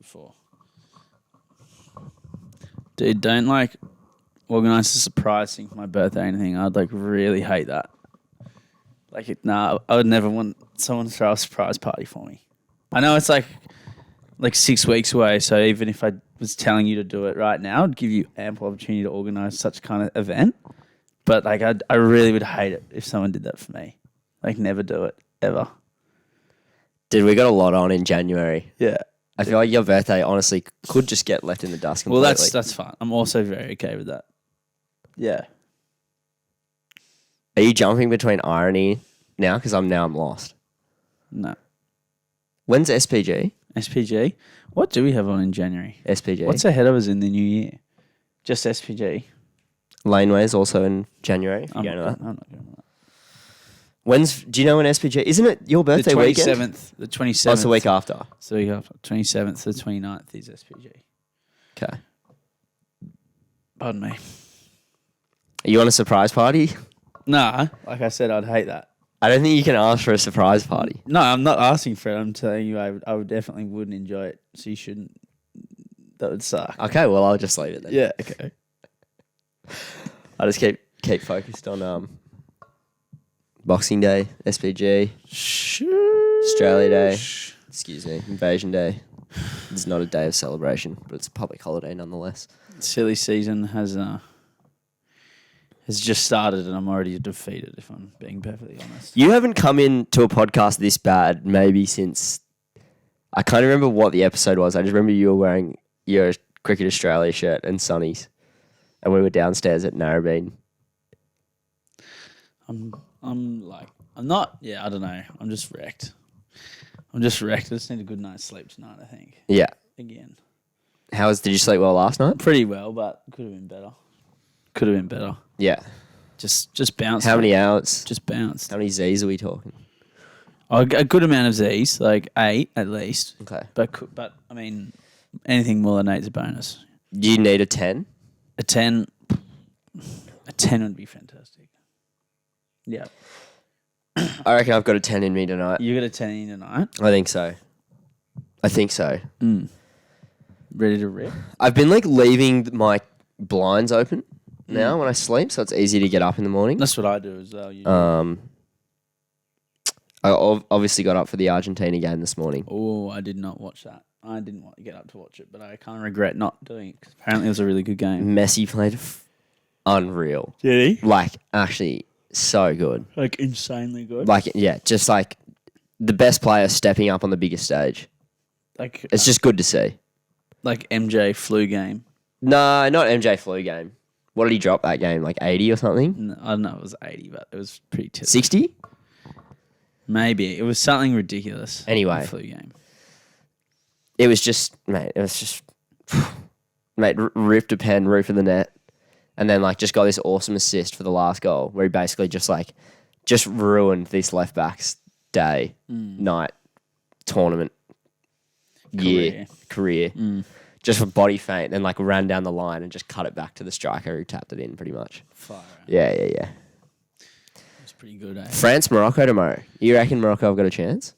before. Dude, don't like organise a surprise thing for my birthday or anything. I'd like really hate that. I would never want someone to throw a surprise party for me. I know it's like 6 weeks away, so even if I was telling you to do it right now, I'd give you ample opportunity to organise such kind of event. But like, I really would hate it if someone did that for me. Like, never do it ever. Dude, we got a lot on in January. Yeah. I feel like your birthday honestly could just get left in the dust completely. Well, that's fine. I'm also very okay with that. Yeah. Are you jumping between irony now? Because I'm lost. No. When's SPG? SPG? What do we have on in January? SPG. What's ahead of us in the new year? Just SPG. Laneway's also in January. I'm not going to that. Do you know when SPG? Isn't it your birthday weekend? The 27th. Oh, it's the week after. It's the week after. 27th to the 29th is SPG. Okay. Pardon me. Are you on a surprise party? Nah, like I said, I'd hate that. I don't think you can ask for a surprise party. No, I'm not asking for it. I'm telling you, I would definitely wouldn't enjoy it. So you shouldn't. That would suck. Okay, well, I'll just leave it then. Yeah, okay. I'll just keep focused on Boxing Day, SPG, Australia Day, excuse me, Invasion Day. It's not a day of celebration, but it's a public holiday nonetheless. Silly season has just started and I'm already defeated, if I'm being perfectly honest. You haven't come into a podcast this bad maybe since... I can't remember what the episode was. I just remember you were wearing your Cricket Australia shirt and sunnies, and we were downstairs at Narrabeen. I'm not, I don't know. I'm just wrecked. I just need a good night's sleep tonight, I think. Yeah. Again. Did you sleep well last night? Pretty well, but could have been better. Yeah. Just bounced. How many hours? Just bounced. How many Z's are we talking? Oh, a good amount of Z's, like 8 at least. Okay. But I mean, anything more than 8 is a bonus. Do you need a 10? A 10 would be fantastic. Yeah. I reckon I've got a 10 in me tonight. You got a 10 in tonight? I think so. Ready to rip? I've been leaving my blinds open now when I sleep, so it's easy to get up in the morning. That's what I do as well. I obviously got up for the Argentina game this morning. Oh, I did not watch that. I didn't want to get up to watch it, but I can't regret not doing it because apparently it was a really good game. Messi played unreal. Did he? Actually, so good. Insanely good. Just the best player stepping up on the biggest stage. It's just good to see. Like MJ flu game. No, not MJ flu game. What did he drop that game? 80 or something? No, I don't know. It was 80, but it was pretty typical. 60? Maybe. It was something ridiculous. Anyway. Flu game. It was just, ripped a pen, roof of the net, and then just got this awesome assist for the last goal where he basically just ruined this left back's day, night, tournament, career. Just for body feint, and ran down the line and just cut it back to the striker who tapped it in pretty much. Fire. Yeah. It's pretty good, eh? France, Morocco tomorrow. You reckon Morocco have got a chance?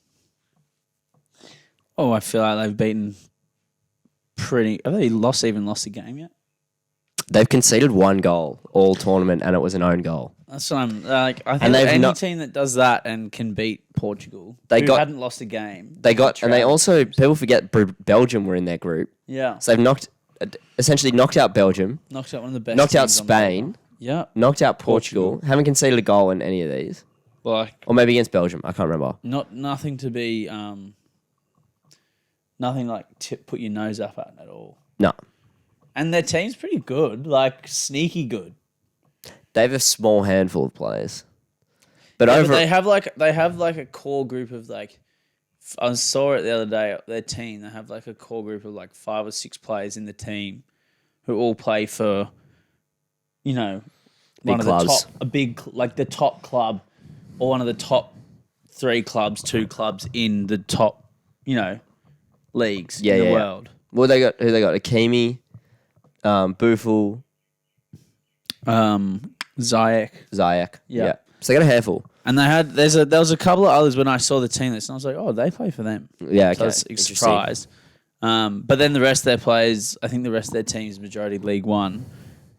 Oh, I feel like they've beaten have they lost the game yet? They've conceded 1 goal all tournament, and it was an own goal. That's what I'm I think any team that does that and can beat Portugal, hadn't lost a game. People forget Belgium were in their group. Yeah. So they've essentially knocked out Belgium. Knocked out one of the best. Knocked out teams Spain. Yeah. Knocked out Portugal. Haven't conceded a goal in any of these. Or maybe against Belgium. I can't remember. Nothing to be nothing put your nose up at all. No. And their team's pretty good, sneaky good. They have a small handful of players. But they have a core group of I saw it the other day. Their team, they have a core group of 5 or 6 players in the team who all play for, one of clubs. The top club, or one of the top 3 clubs, 2 clubs in the top, leagues in the world. Well, who they got? Akimi, Buffel, Ziyech. Yeah. So they got a handful. And there was a couple of others when I saw the team list, and I was like, oh, they play for them. Yeah, okay. So I was surprised. But then the rest of their players, I think the rest of their teams, majority League One,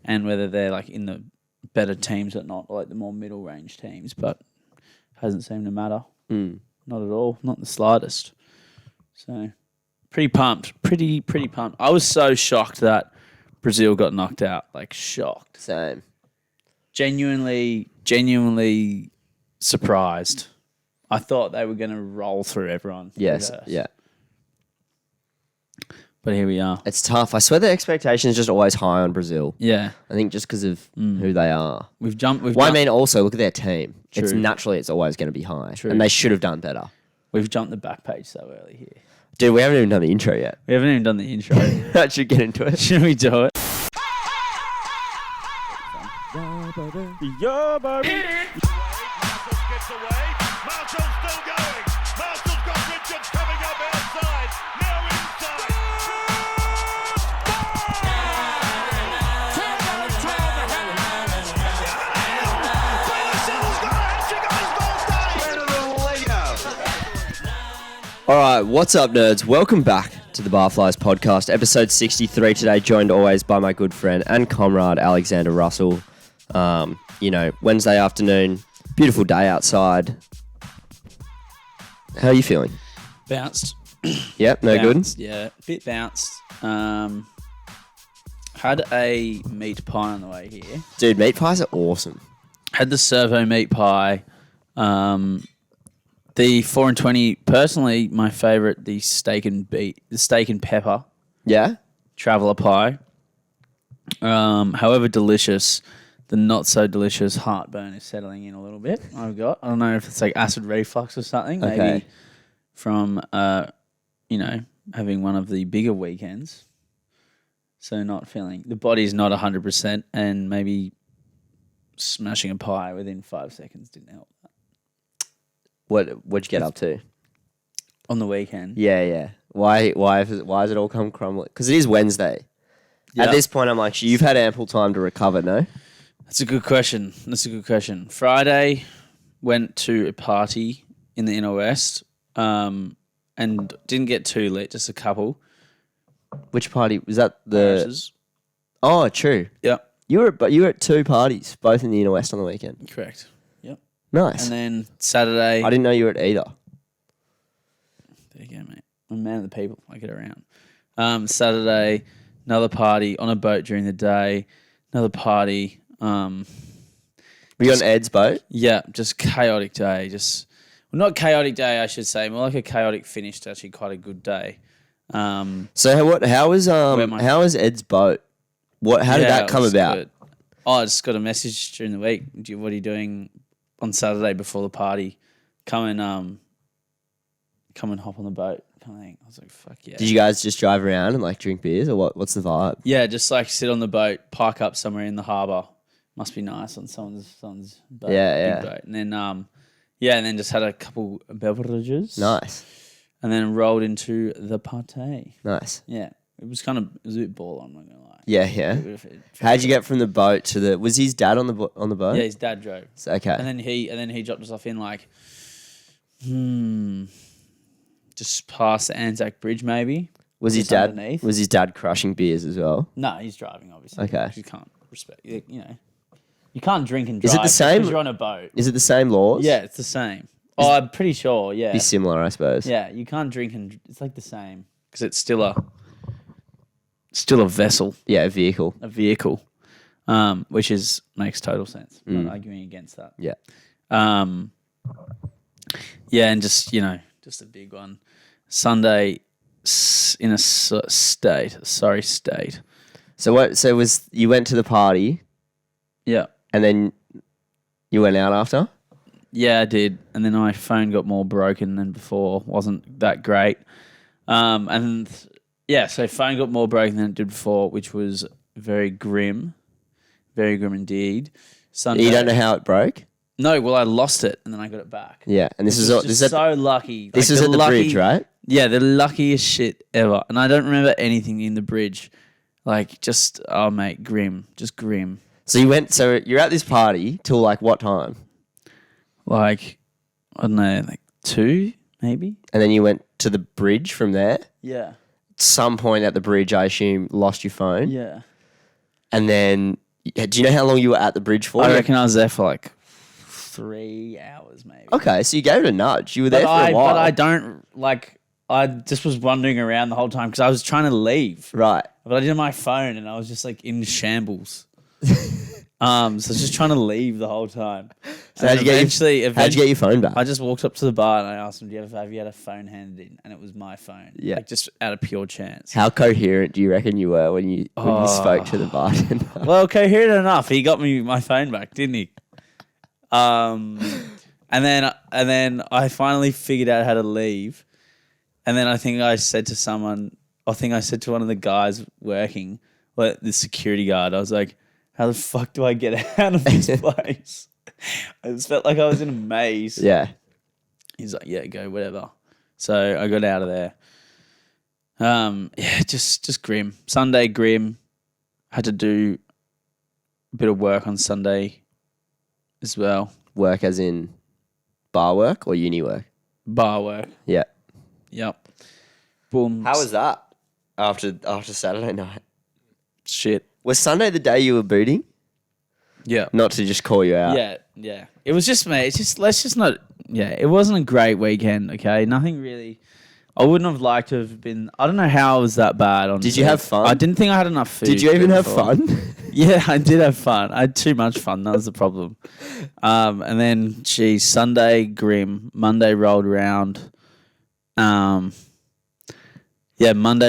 and whether they're like in the better teams or not, like the more middle range teams, but hasn't seemed to matter. Not at all, not the slightest. So pretty pumped, pretty pumped. I was so shocked that Brazil got knocked out, like shocked. Same. Genuinely surprised. I thought they were going to roll through everyone. Yes, yeah. But here we are. It's tough. I swear the expectation is just always high on Brazil. Yeah. I think just because of who they are. I mean, also, look at their team. True. It's always going to be high. True. And they should have done better. We've jumped the back page so early here. Dude, we haven't even done the intro yet. We haven't even done the intro. I should get into it. Should we do it? Yeah, baby. Marshall gets away. Marshall's still going. Marshall's got Richards coming up outside. Now inside. All right, what's up, nerds? Welcome back to the Barflies podcast, episode 63 today, joined always by my good friend and comrade, Alexander Russell. Wednesday afternoon, beautiful day outside. How are you feeling? Bounced. Yep, no Bounced, good? Yeah, bit bounced. Had a meat pie on the way here. Dude, meat pies are awesome. Had the servo meat pie. The 4 and 20, personally, my favourite, the steak and pepper Yeah? traveller pie. However delicious, the not so delicious heartburn is settling in a little bit. I don't know if it's like acid reflux or something. Okay. Maybe from having one of the bigger weekends. So not feeling the body's not 100%, and maybe smashing a pie within 5 seconds didn't help. What'd you get up to? On the weekend. Yeah. Why has it all come crumbling? Because it is Wednesday. Yep. At this point, I'm like, you've had ample time to recover, no? That's a good question. Friday, went to a party in the inner west, and didn't get too lit, just a couple. Which party? Was that the... Parishes. Oh, true. Yep. You were at two parties, both in the inner west on the weekend. Correct. Yep. Nice. And then Saturday... I didn't know you were at either. There you go, mate. I'm a man of the people. I get around. Saturday, another party on a boat during the day. Another party. Were you on Ed's boat? Yeah, just chaotic day. Not chaotic day, I should say. More like a chaotic finish to actually quite a good day. So how was Ed's boat? How did that come about? Good. I just got a message during the week. What are you doing on Saturday before the party? Come and hop on the boat. Kind of thing. I was like, fuck yeah. Did you guys just drive around and like drink beers, or what? What's the vibe? Yeah, just like sit on the boat, park up somewhere in the harbour. Must be nice on someone's boat. Yeah. Big boat. And then and then just had a couple of beverages. Nice. And then rolled into the party. Nice. Yeah. It was a bit ball on, I'm not gonna lie. Yeah. How'd you get from the boat to the? Was his dad on the boat? Yeah, his dad drove. Okay. And then he dropped us off in like, just past the Anzac Bridge maybe. Was his just dad? underneath. Was his dad crushing beers as well? No, he's driving obviously. Okay. You can't respect. You can't drink and drive. Is it the same? Because you're on a boat. Is it the same laws? Yeah, it's the same. I'm pretty sure. Yeah. Be similar, I suppose. Yeah, you can't drink and it's like the same because it's still a vessel. Yeah, a vehicle. Which makes total sense. I'm not arguing against that. Yeah. And just just a big one. Sunday in a state. So what? So you went to the party? Yeah. And then you went out after? Yeah, I did. And then my phone got more broken than before. Wasn't that great. So phone got more broken than it did before, which was very grim. Very grim indeed. Sunday, You don't know how it broke? No, well, I lost it and then I got it back. Yeah, and this is so lucky. This was at the bridge, right? Yeah, the luckiest shit ever. And I don't remember anything in the bridge. Like, just, oh, mate, grim. Just grim. So you're at this party till like what time? Like, I don't know, like 2, maybe? And then you went to the bridge from there? Yeah. some point at the bridge, I assume, lost your phone. Yeah. And then, do you know how long you were at the bridge for? I reckon I was there for like 3 hours, maybe. Okay, so you gave it a nudge. You were there for a while. But I don't, like, I just was wandering around the whole time because I was trying to leave. Right. But I did my phone and I was just like in shambles. So I was just trying to leave the whole time. So how'd you get your phone back? I just walked up to the bar and I asked him, have you had a phone handed in? And it was my phone. Yeah. Like, just out of pure chance. How coherent do you reckon you were when you spoke to the bartender? Well, coherent enough. He got me my phone back, didn't he? And then I finally figured out how to leave. And then I think I said to one of the guys working, like the security guard, I was like, how the fuck do I get out of this place? I just felt like I was in a maze. Yeah. He's like, yeah, go, whatever. So I got out of there. Yeah, just grim. Sunday, grim. Had to do a bit of work on Sunday as well. Work as in bar work or uni work? Bar work. Yeah. Yep. Boom. How was that after Saturday night? Shit. Was Sunday the day you were booting? Yeah. Not to just call you out. Yeah. It was just, mate, let's just not, it wasn't a great weekend, okay? Nothing really, I wouldn't have liked to have been, I don't know how it was that bad. Honestly. Did you have fun? I didn't think I had enough food. Did you even have fun? Yeah, I did have fun. I had too much fun. That was the problem. And then, Sunday, grim. Monday rolled round. Monday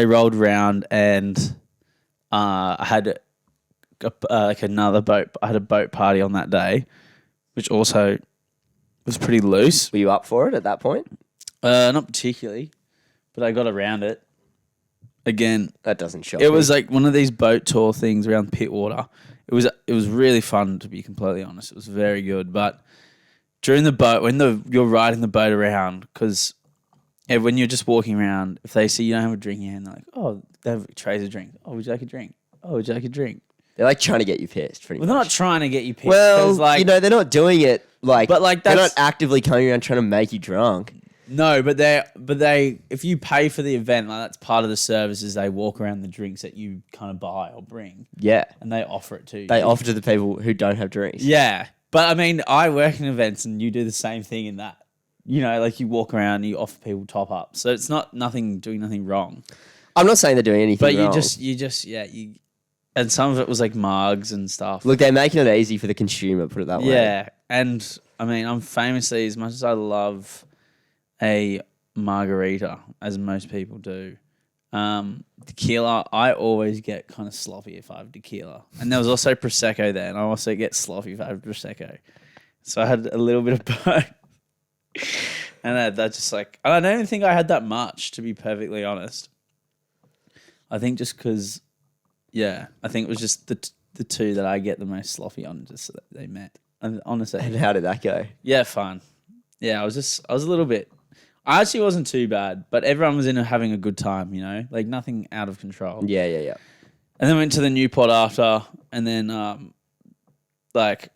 rolled round and I had another boat. I had a boat party on that day, which also was pretty loose. Were you up for it at that point? Not particularly, but I got around it. Again, that doesn't shock. It was like one of these boat tour things around Pittwater. It was really fun, to be completely honest. It was very good, but during the boat, when you're riding the boat around, because when you're just walking around, if they see you don't have a drink in your hand, they're like, oh, they have trays of drinks. Oh, would you like a drink? Oh, would you like a drink? They're like trying to get you pissed. Pretty They're not trying to get you pissed. Well, like, they're not doing it but like they're that's, not actively coming around trying to make you drunk. No, but they if you pay for the event, like that's part of the service is they walk around the drinks that you kind of buy or bring. Yeah. And they offer it to you. They offer to the people who don't have drinks. Yeah. But I mean, I work in events and you do the same thing in that. You know, like you walk around and you offer people top up. So it's not doing nothing wrong. I'm not saying they're doing anything wrong. But you and some of it was like mugs and stuff. Look, they're making it easy for the consumer, put it that way. Yeah. And I mean, I'm famously, as much as I love a margarita, as most people do, tequila, I always get kind of sloppy if I have tequila. And there was also Prosecco there, and I also get sloppy if I have Prosecco. So I had a little bit of both. And that's just like, I don't even think I had that much, to be perfectly honest. I think just because, I think it was just the two that I get the most sloppy on, just so that they met. And honestly. And how did that go? Yeah, fun. Yeah, I was a little bit. I actually wasn't too bad, but everyone was having a good time, you know, like nothing out of control. Yeah. And then went to the Newport after, and then like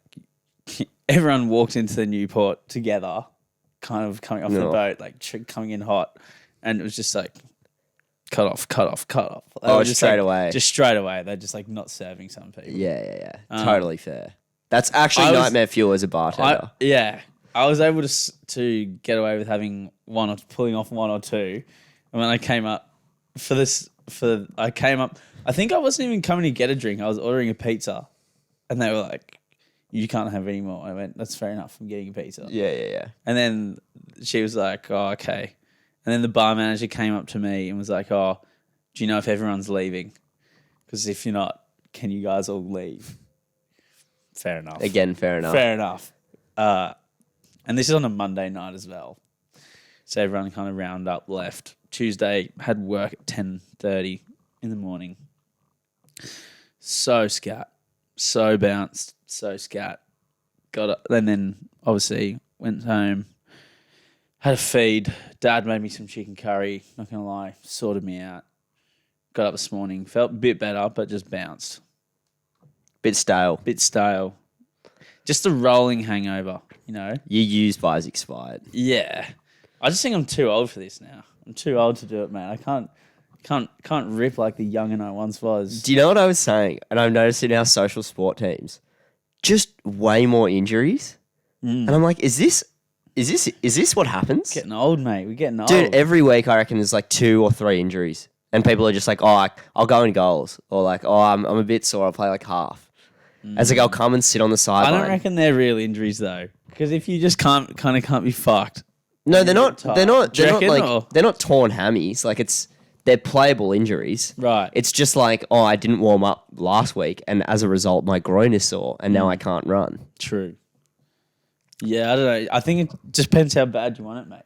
everyone walked into the Newport together, kind of coming off the boat, like coming in hot, and it was just like cut off. Just straight away. Just straight away. They're just like not serving some people. Yeah. Totally fair. That's actually nightmare fuel as a bartender. I was able to get away with having pulling off one or two. And when I came up I think I wasn't even coming to get a drink. I was ordering a pizza. And they were like, you can't have any more. I went, that's fair enough. I'm getting a pizza. Yeah. And then she was like, oh, okay. And then the bar manager came up to me and was like, oh, do you know if everyone's leaving? Because if you're not, can you guys all leave? Fair enough. Again, fair enough. Fair enough. And this is on a Monday night as well. So everyone kind of round up, left. Tuesday, had work at 10:30 in the morning. So scat. So bounced. So scat. Got it. And then, obviously, went home. Had a feed. Dad made me some chicken curry. Not going to lie. Sorted me out. Got up this morning. Felt a bit better, but just bounced. Bit stale. Just a rolling hangover, you know? Your used buy's expired. Yeah. I just think I'm too old for this now. I'm too old to do it, man. I Can't rip like the youngin' I once was. Do you know what I was saying? And I've noticed in our social sport teams, just way more injuries. And I'm like, is this what happens? Getting old, mate. We're getting old. Dude, every week I reckon there's like 2 or 3 injuries. And people are just like, oh, I'll go in goals. Or like, oh, I'm a bit sore. I'll play like half. As like, I'll come and sit on the sideline. I don't reckon they're real injuries though, because if you just can't be fucked. No, they're not. They're not. Do you They're not reckon, like. or? They're not torn hammies. Like they're playable injuries. Right. It's just like, oh, I didn't warm up last week, and as a result, my groin is sore, and now I can't run. True. Yeah, I don't know. I think it just depends how bad you want it, mate.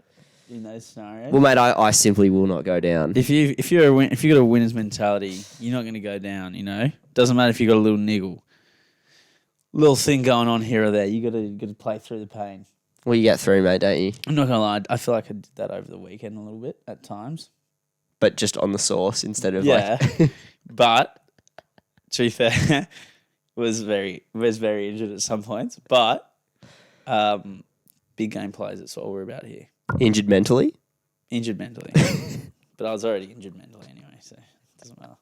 In those scenarios. Well, mate, I simply will not go down. If you got a winner's mentality, you're not going to go down. You know, doesn't matter if you got a little niggle, little thing going on here or there. You got to play through the pain. Well, you get through, mate, don't you? I'm not gonna lie. I feel like I did that over the weekend a little bit at times. But just on the sauce instead of Yeah, like. but to be fair, was very injured at some points. But big game players. That's what we're about here. Injured mentally. Injured mentally, but I was already injured mentally anyway, so it doesn't matter.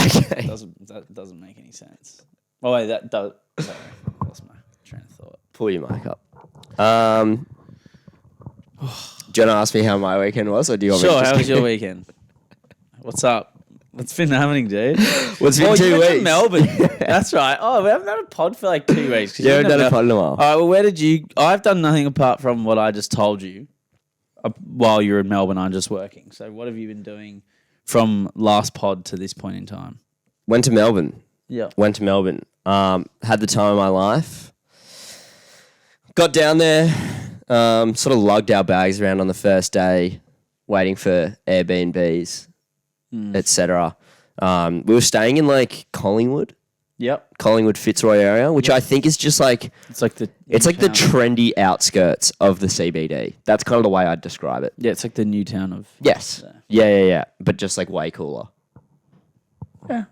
Okay. That doesn't make any sense. Oh wait, that does. Sorry, I lost my train of thought. Pull your mic up. Do you want to ask me how my weekend was, or do you want me to Sure. just How was your weekend? What's up? What's been happening, dude? What's been 2 you went to weeks? Melbourne. That's right. Oh, we haven't had a pod for like 2 weeks. 'cause Yeah, you we've went to done a pod in a while. All right. Well, where did you? I've done nothing apart from what I just told you. While you were in Melbourne, I'm just working. So, what have you been doing from last pod to this point in time? Went to Melbourne. Yeah. Went to Melbourne. Had the time of my life. Got down there. Sort of lugged our bags around on the first day, waiting for Airbnbs, etc. We were staying in like Collingwood, Fitzroy area, which I think is just like It's like the trendy outskirts of the CBD. That's kind of the way I'd describe it. it's like the new town of Yes. Yeah. But just like way cooler. yeah.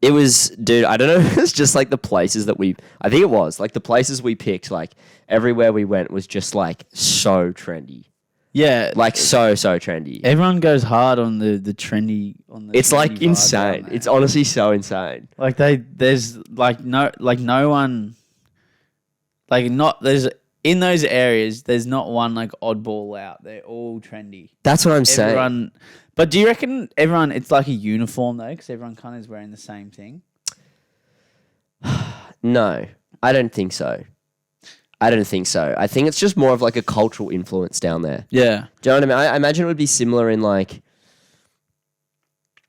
It was, dude, I don't know. It's just like the places that I think it was like the places we picked, like everywhere we went was just like so trendy. Yeah, Like so trendy. everyone goes hard on the trendy on the. It's trendy like vibe, insane. don't they? It's honestly so insane. Like there's no one, like not there's in those areas. There's not one like oddball out. They're all trendy. That's what I'm saying. Everyone, but do you reckon everyone? It's like a uniform though, because everyone kind of is wearing the same thing. No, I don't think so. I think it's just more of like a cultural influence down there. Yeah, Do you know what I mean? I imagine it would be similar in like,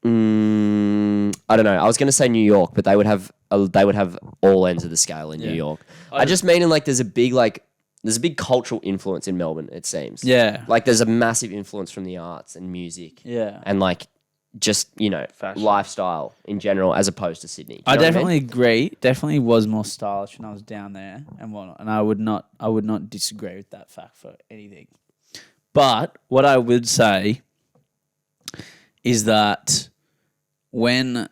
I don't know. I was going to say New York, but they would have all ends of the scale in New York. I just mean in like there's a big cultural influence in Melbourne. It seems. yeah, Like there's a massive influence from the arts and music. yeah. And like just Fashion. lifestyle in general, as opposed to Sydney. Do you I know what definitely agree. Definitely was more stylish when I was down there and whatnot. And I would not disagree with that fact for anything. But what I would say is that when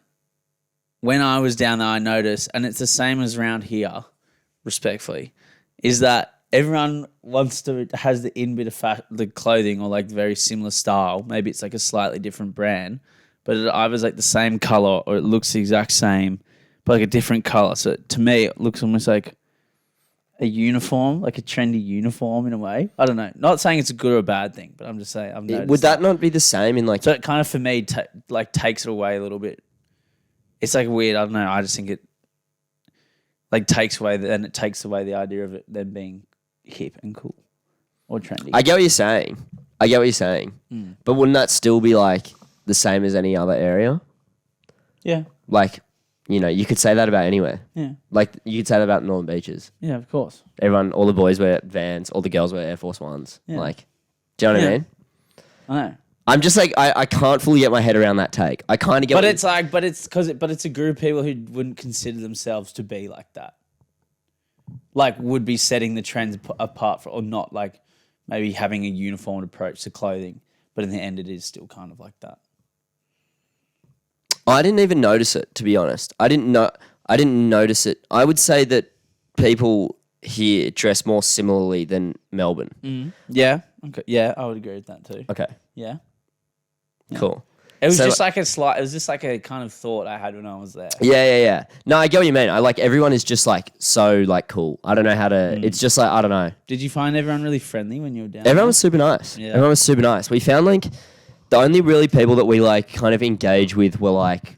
I was down there, I noticed, and it's the same as around here, respectfully, is that everyone has the in bit of the clothing or like very similar style. Maybe it's like a slightly different brand, but it either's like the same color or it looks the exact same, but like a different color. So to me, it looks almost like a uniform, like a trendy uniform in a way. I don't know. Not saying it's a good or a bad thing, but I'm just saying I've noticed Would that not be the same in like? So it kind of for me takes it away a little bit. It's like weird. I don't know. I just think it like takes away the idea of it then being hip and cool or trendy. I get what you're saying. But wouldn't that still be like the same as any other area? Yeah. Like, you could say that about anywhere. Yeah. Like you could say that about Northern Beaches. Yeah, of course. All the boys wear Vans, all the girls wear Air Force Ones. Yeah. Like, do you know what I mean? I know. I'm just like I can't fully get my head around that take. I kind of get. But it's a group of people who wouldn't consider themselves to be like that. Like would be setting the trends apart or not like maybe having a uniformed approach to clothing, but in the end it is still kind of like that. I didn't even notice it, to be honest. I didn't notice it. I would say that people here dress more similarly than Melbourne. Yeah. Okay. Yeah, I would agree with that too. Okay, Yeah. cool. It was So, just like it was just like a kind of thought I had when I was there. Yeah. No, I get what you mean. I like everyone is just like so like cool. I don't know how to. It's just like I don't know. Did you find everyone really friendly when you were down Everyone was super nice. Yeah. Everyone was super nice. We found like the only really people that we like kind of engage with were like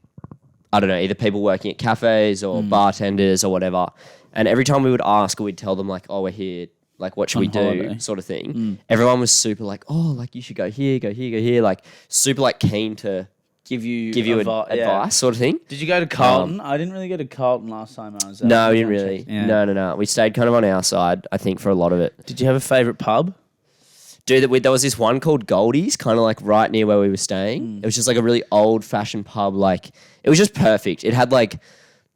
I don't know, either people working at cafes or bartenders or whatever. And every time we would ask or we'd tell them like, oh, we're here. Like, what should On we do? holiday. Sort of thing. Everyone was super like, oh, like you should go here, go here, go here. Like super like keen to give you advice sort of thing. Did you go to Carlton? I didn't really go to Carlton last time I was there. No, we didn't really. Yeah. No. We stayed kind of on our side, I think, for a lot of it. Did you have a favourite pub? Dude, there was this one called Goldie's, kind of like right near where we were staying. It was just like a really old-fashioned pub. Like, it was just perfect. It had like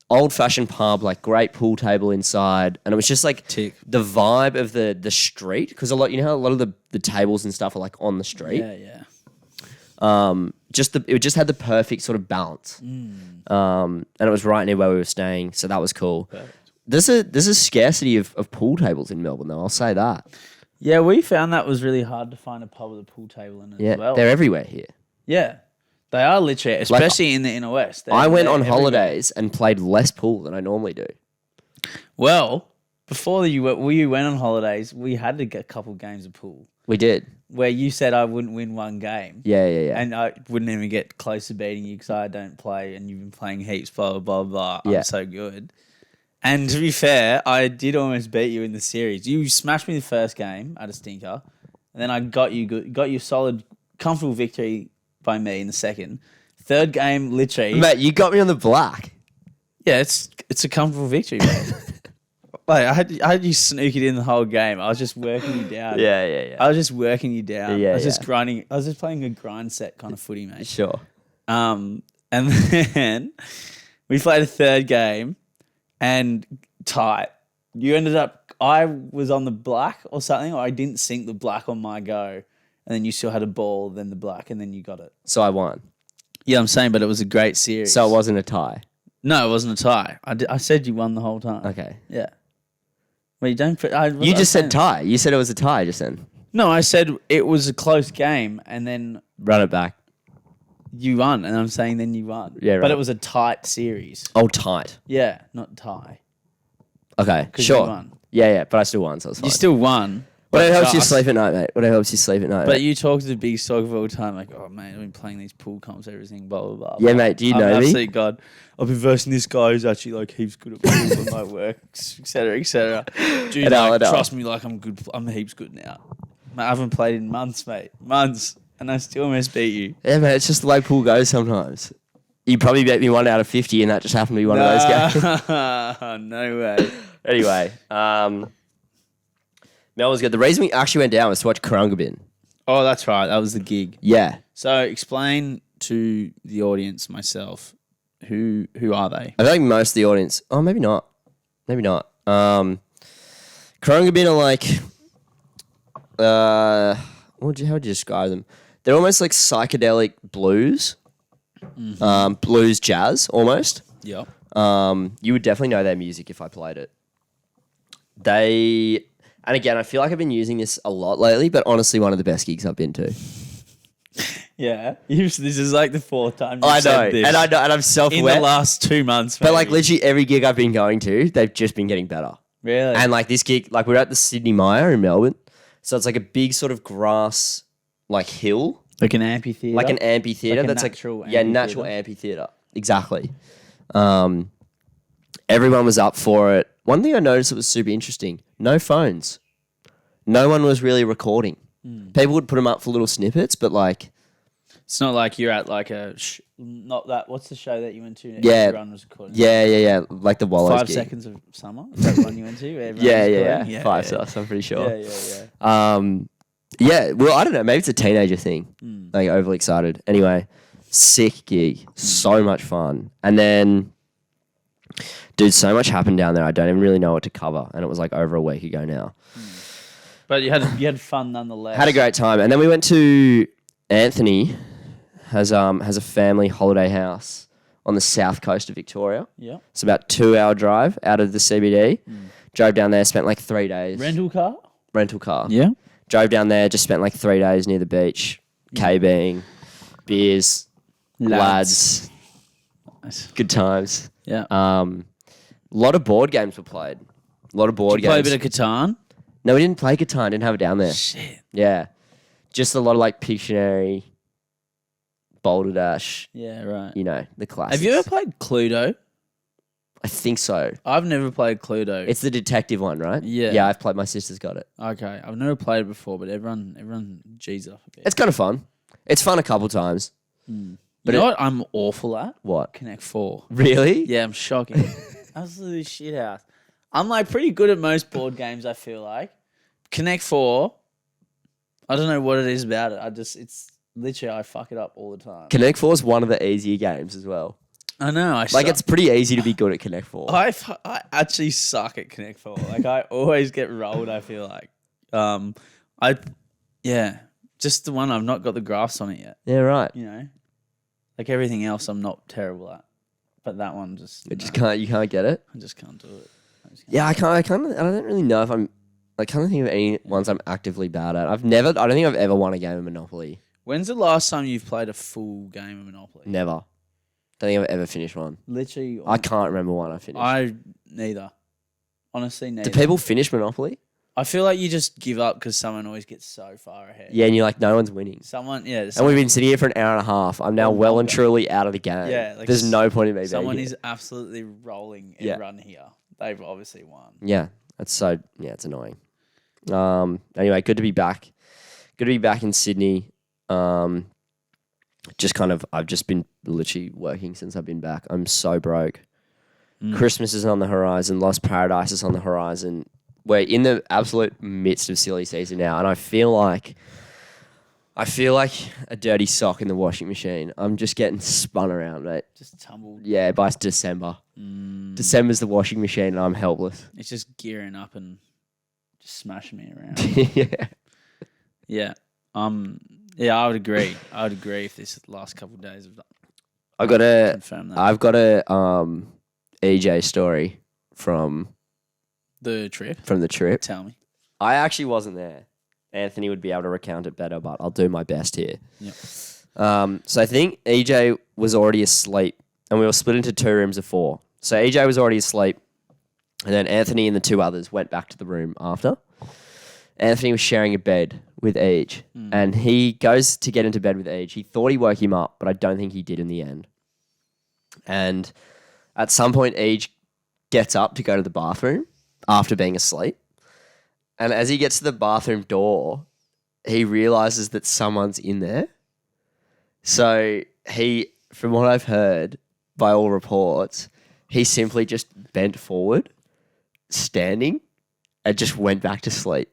old-fashioned pub, like great pool table inside, and it was just like Tick. the vibe of the street. Because a lot, you know, how a lot of the tables and stuff are like on the street. Yeah. It just had the perfect sort of balance. And it was right near where we were staying, so that was cool. Perfect. There's a scarcity of pool tables in Melbourne, though. I'll say that. Yeah, we found that was really hard to find a pub with a pool table in it Yeah, as well. they're everywhere here. Yeah. They are literally, especially in the inner west. I went they're on everywhere. holidays and played less pool than I normally do. Well, before you went on holidays, we had to get a couple games of pool We did. where you said I wouldn't win one game. Yeah. And I wouldn't even get close to beating you because I don't play and you've been playing heaps, blah, blah, blah. Yeah. I'm so good. And to be fair, I did almost beat you in the series. You smashed me the first game at a stinker, and then I got you solid, comfortable victory by me in the second. Third game, literally. Mate, you got me on the black. Yeah, it's a comfortable victory, mate. Like I had you snook it in the whole game. I was just working you down. Yeah. I was just working you down. Yeah, I was just yeah. grinding. I was just playing a grind set kind of footy, mate. Sure. And then we played a third game and tight. You ended up, I was on the black or something, or I didn't sink the black on my go. And then you still had a ball, then the black, and then you got it. So I won. Yeah, I'm saying, but it was a great series. So it wasn't a tie. No, it wasn't a tie. I said you won the whole time. Okay. Yeah. Well, you don't. You just said tie. You said it was a tie just then. No, I said it was a close game, and then Run it back. you won, and I'm saying then you won. Yeah, But right. it was a tight series. Oh, tight. Yeah, not tie. Okay, 'Cause sure. you won. Yeah, but I still won, so it's fine. You still won. Whatever helps you just- sleep at night, mate. Whatever helps you sleep at night. But mate. you talk to the big stock of all the time, like, oh, mate, I've been playing these pool comps, everything, blah, blah, blah. Yeah, blah. mate, do you I'm know an me? absolute god. I've been versing this guy who's actually, like, heaps good at pool and my work, etc., etc. Dude, Adele, like, Adele. trust me, like, I'm good. I'm heaps good now. Mate, I haven't played in months, mate. Months. And I still almost beat you. Yeah, mate, it's just the way pool goes sometimes. You probably bet me 1 out of 50 and that just happened to be one of those games. No way. Anyway, Mel was good. The reason we actually went down was to watch Kurungabin. Oh, that's right. That was the gig. Yeah. So explain to the audience, myself, who are they? I feel like most of the audience... Oh, maybe not. Maybe not. Kurungabin are like... how would you describe them? They're almost like psychedelic blues. Blues jazz, almost. Yeah. You would definitely know their music if I played it. And again, I feel like I've been using this a lot lately, but honestly, one of the best gigs I've been to. Yeah. This is like the fourth time you've I know, said this. and I know, and I'm in self-aware. the last 2 months, but like maybe. literally every gig I've been going to, they've just been getting better. Really? And like this gig, like we're at the Sydney Mire in Melbourne, so it's like a big sort of grass, like hill, like an amphitheatre? like an amphitheater. Like a that's natural like natural amphitheater. Exactly. Everyone was up for it. One thing I noticed that was super interesting: no phones. No one was really recording. People would put them up for little snippets, but like, It's not like you're at like a... not that... What's the show that you went to? Yeah. Everyone was recording. yeah, like the Wallows 5 gig. Seconds of Summer? Is that the one you went to? Where everyone Yeah. was recording? 5 stars, I'm pretty sure. Yeah. Yeah, well, I don't know. Maybe it's a teenager thing. Like, overly excited. Anyway, sick gig. So much fun. And then, dude, so much happened down there. I don't even really know what to cover. And it was like over a week ago now. But you had fun nonetheless. Had a great time. And then we went to Anthony, has a family holiday house on the south coast of Victoria. Yeah. It's about a 2-hour drive out of the CBD. Drove down there, spent like 3 days. Rental car? Rental car. Yeah. Drove down there, just spent like 3 days near the beach, KBing, beers, lads, Nice. good times. Yeah. A lot of board games were played. A lot of board Did you play a games. bit of Catan? No, we didn't play Catan. Didn't have it down there. Shit. Yeah. Just a lot of like Pictionary, Boulder Dash, Yeah, right. you know, the classics. Have you ever played Cluedo? I think so. I've never played Cluedo. It's the detective one, right? Yeah. Yeah, I've played. My sister's got it. Okay, I've never played it before, but everyone G's off a bit. It's kind of fun. It's fun a couple times. You but know what I'm awful at? What? Connect 4. Really? Yeah, I'm shocking. Absolutely shit house. I'm like pretty good at most board games, I feel like. Connect 4, I don't know what it is about it. It's literally, I fuck it up all the time. Connect 4 is one of the easier games as well. I know. Like, it's pretty easy to be good at Connect 4. I actually suck at Connect 4. Like, I always get rolled, I feel like. Just the one I've not got the graphs on it yet. Yeah, right. You know? Like, everything else I'm not terrible at. But that one just... You can't get it? I just can't do it. Yeah, I don't really know if I'm... I can't think of any ones I'm actively bad at. I don't think I've ever won a game of Monopoly. When's the last time you've played a full game of Monopoly? Never. Don't think I've ever finished one. Literally. I can't remember one I finished. Neither. Honestly, neither. Do people finish Monopoly? I feel like you just give up because someone always gets so far ahead. Yeah, and you're like, no one's winning. Someone. And we've been sitting here for an hour and a half. I'm now well and truly out of the game. Yeah, like there's no point in me being someone here. is absolutely rolling Yeah. everyone here. They've obviously won. Yeah, it's annoying. Anyway, good to be back. Good to be back in Sydney. I've just been literally working since I've been back. I'm so broke. Christmas is on the horizon. Lost Paradise is on the horizon. We're in the absolute midst of silly season now, and I feel like a dirty sock in the washing machine. I'm just getting spun around, mate. Just tumbled. Yeah, by December. December's the washing machine, and I'm helpless. It's just gearing up and just smashing me around. Yeah. Yeah. Yeah, I would agree. I would agree if this last couple of days have I've got a confirmed that. EJ story from The trip. the trip. Tell me. I actually wasn't there. Anthony would be able to recount it better, but I'll do my best here. Yep. So I think EJ was already asleep, and we were split into 2 rooms of 4. So EJ was already asleep, and then Anthony and the 2 others went back to the room after. Anthony was sharing a bed with Age, and he goes to get into bed with Age. He thought he woke him up, but I don't think he did in the end. And at some point, Age gets up to go to the bathroom after being asleep. And as he gets to the bathroom door, he realizes that someone's in there. So he, from what I've heard, by all reports, he simply just bent forward, standing, and just went back to sleep.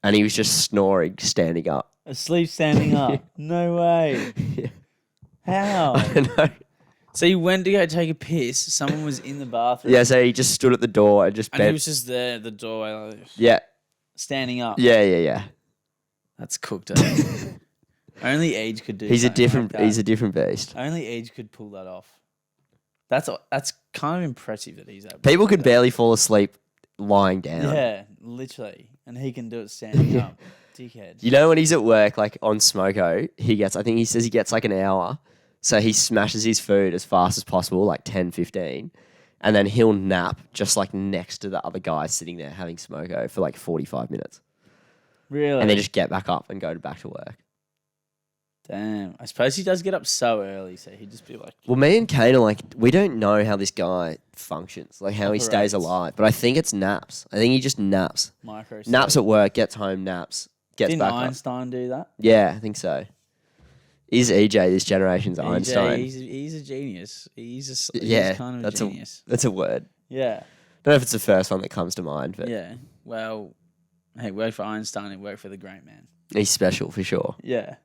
And he was just snoring, standing up. Asleep standing up. No way. Yeah. How? I don't know. So you went to go take a piss. Someone was in the bathroom. Yeah, so he just stood at the door and just And bent. he was just there at the doorway, like, Yeah. standing up. Yeah. That's cooked up. Only Age could do He's a something different like that. he's a different beast. Only Age could pull that off. That's kind of impressive that he's able to People do can that. barely fall asleep lying down. Yeah, literally. And he can do it standing up. Dickhead. You know when he's at work, like on Smoko, I think he says he gets like an hour. So he smashes his food as fast as possible, like 10, 15. And then he'll nap just like next to the other guy sitting there having Smoko for like 45 minutes. Really? And then just get back up and go back to work. Damn. I suppose he does get up so early, so he'd just be like... Well, me and Kane are like, we don't know how this guy functions, like how he stays Operates. alive. But I think it's naps. I think he just naps. Micro Naps at work, gets home, naps, gets Didn't back up. Einstein do that? Yeah, I think so. Is EJ this generation's EJ, Einstein? He's a genius. He's Yeah, kind of that's a genius. That's a word. Yeah. Don't know if it's the first one that comes to mind, but Yeah. Well, hey, work for Einstein and work for the great man. he's special for sure. Yeah.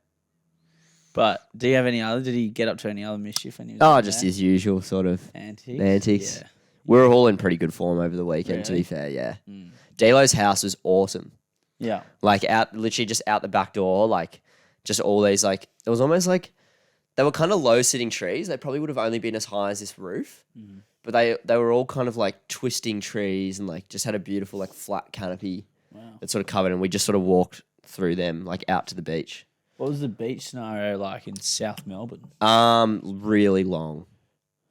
But do you have any other? Did he get up to any other mischief when he was Oh, down just there? his usual sort of Antics? antics. Yeah. We were all in pretty good form over the weekend, to be Really? fair, yeah. Mm. Delo's house was awesome. Yeah. Like literally just out the back door, like just all these, like, it was almost like they were kind of low sitting trees. They probably would have only been as high as this roof, but they were all kind of like twisting trees and like just had a beautiful like flat canopy that sort of covered, and we just sort of walked through them like out to the beach. What was the beach scenario like in South Melbourne? Really long.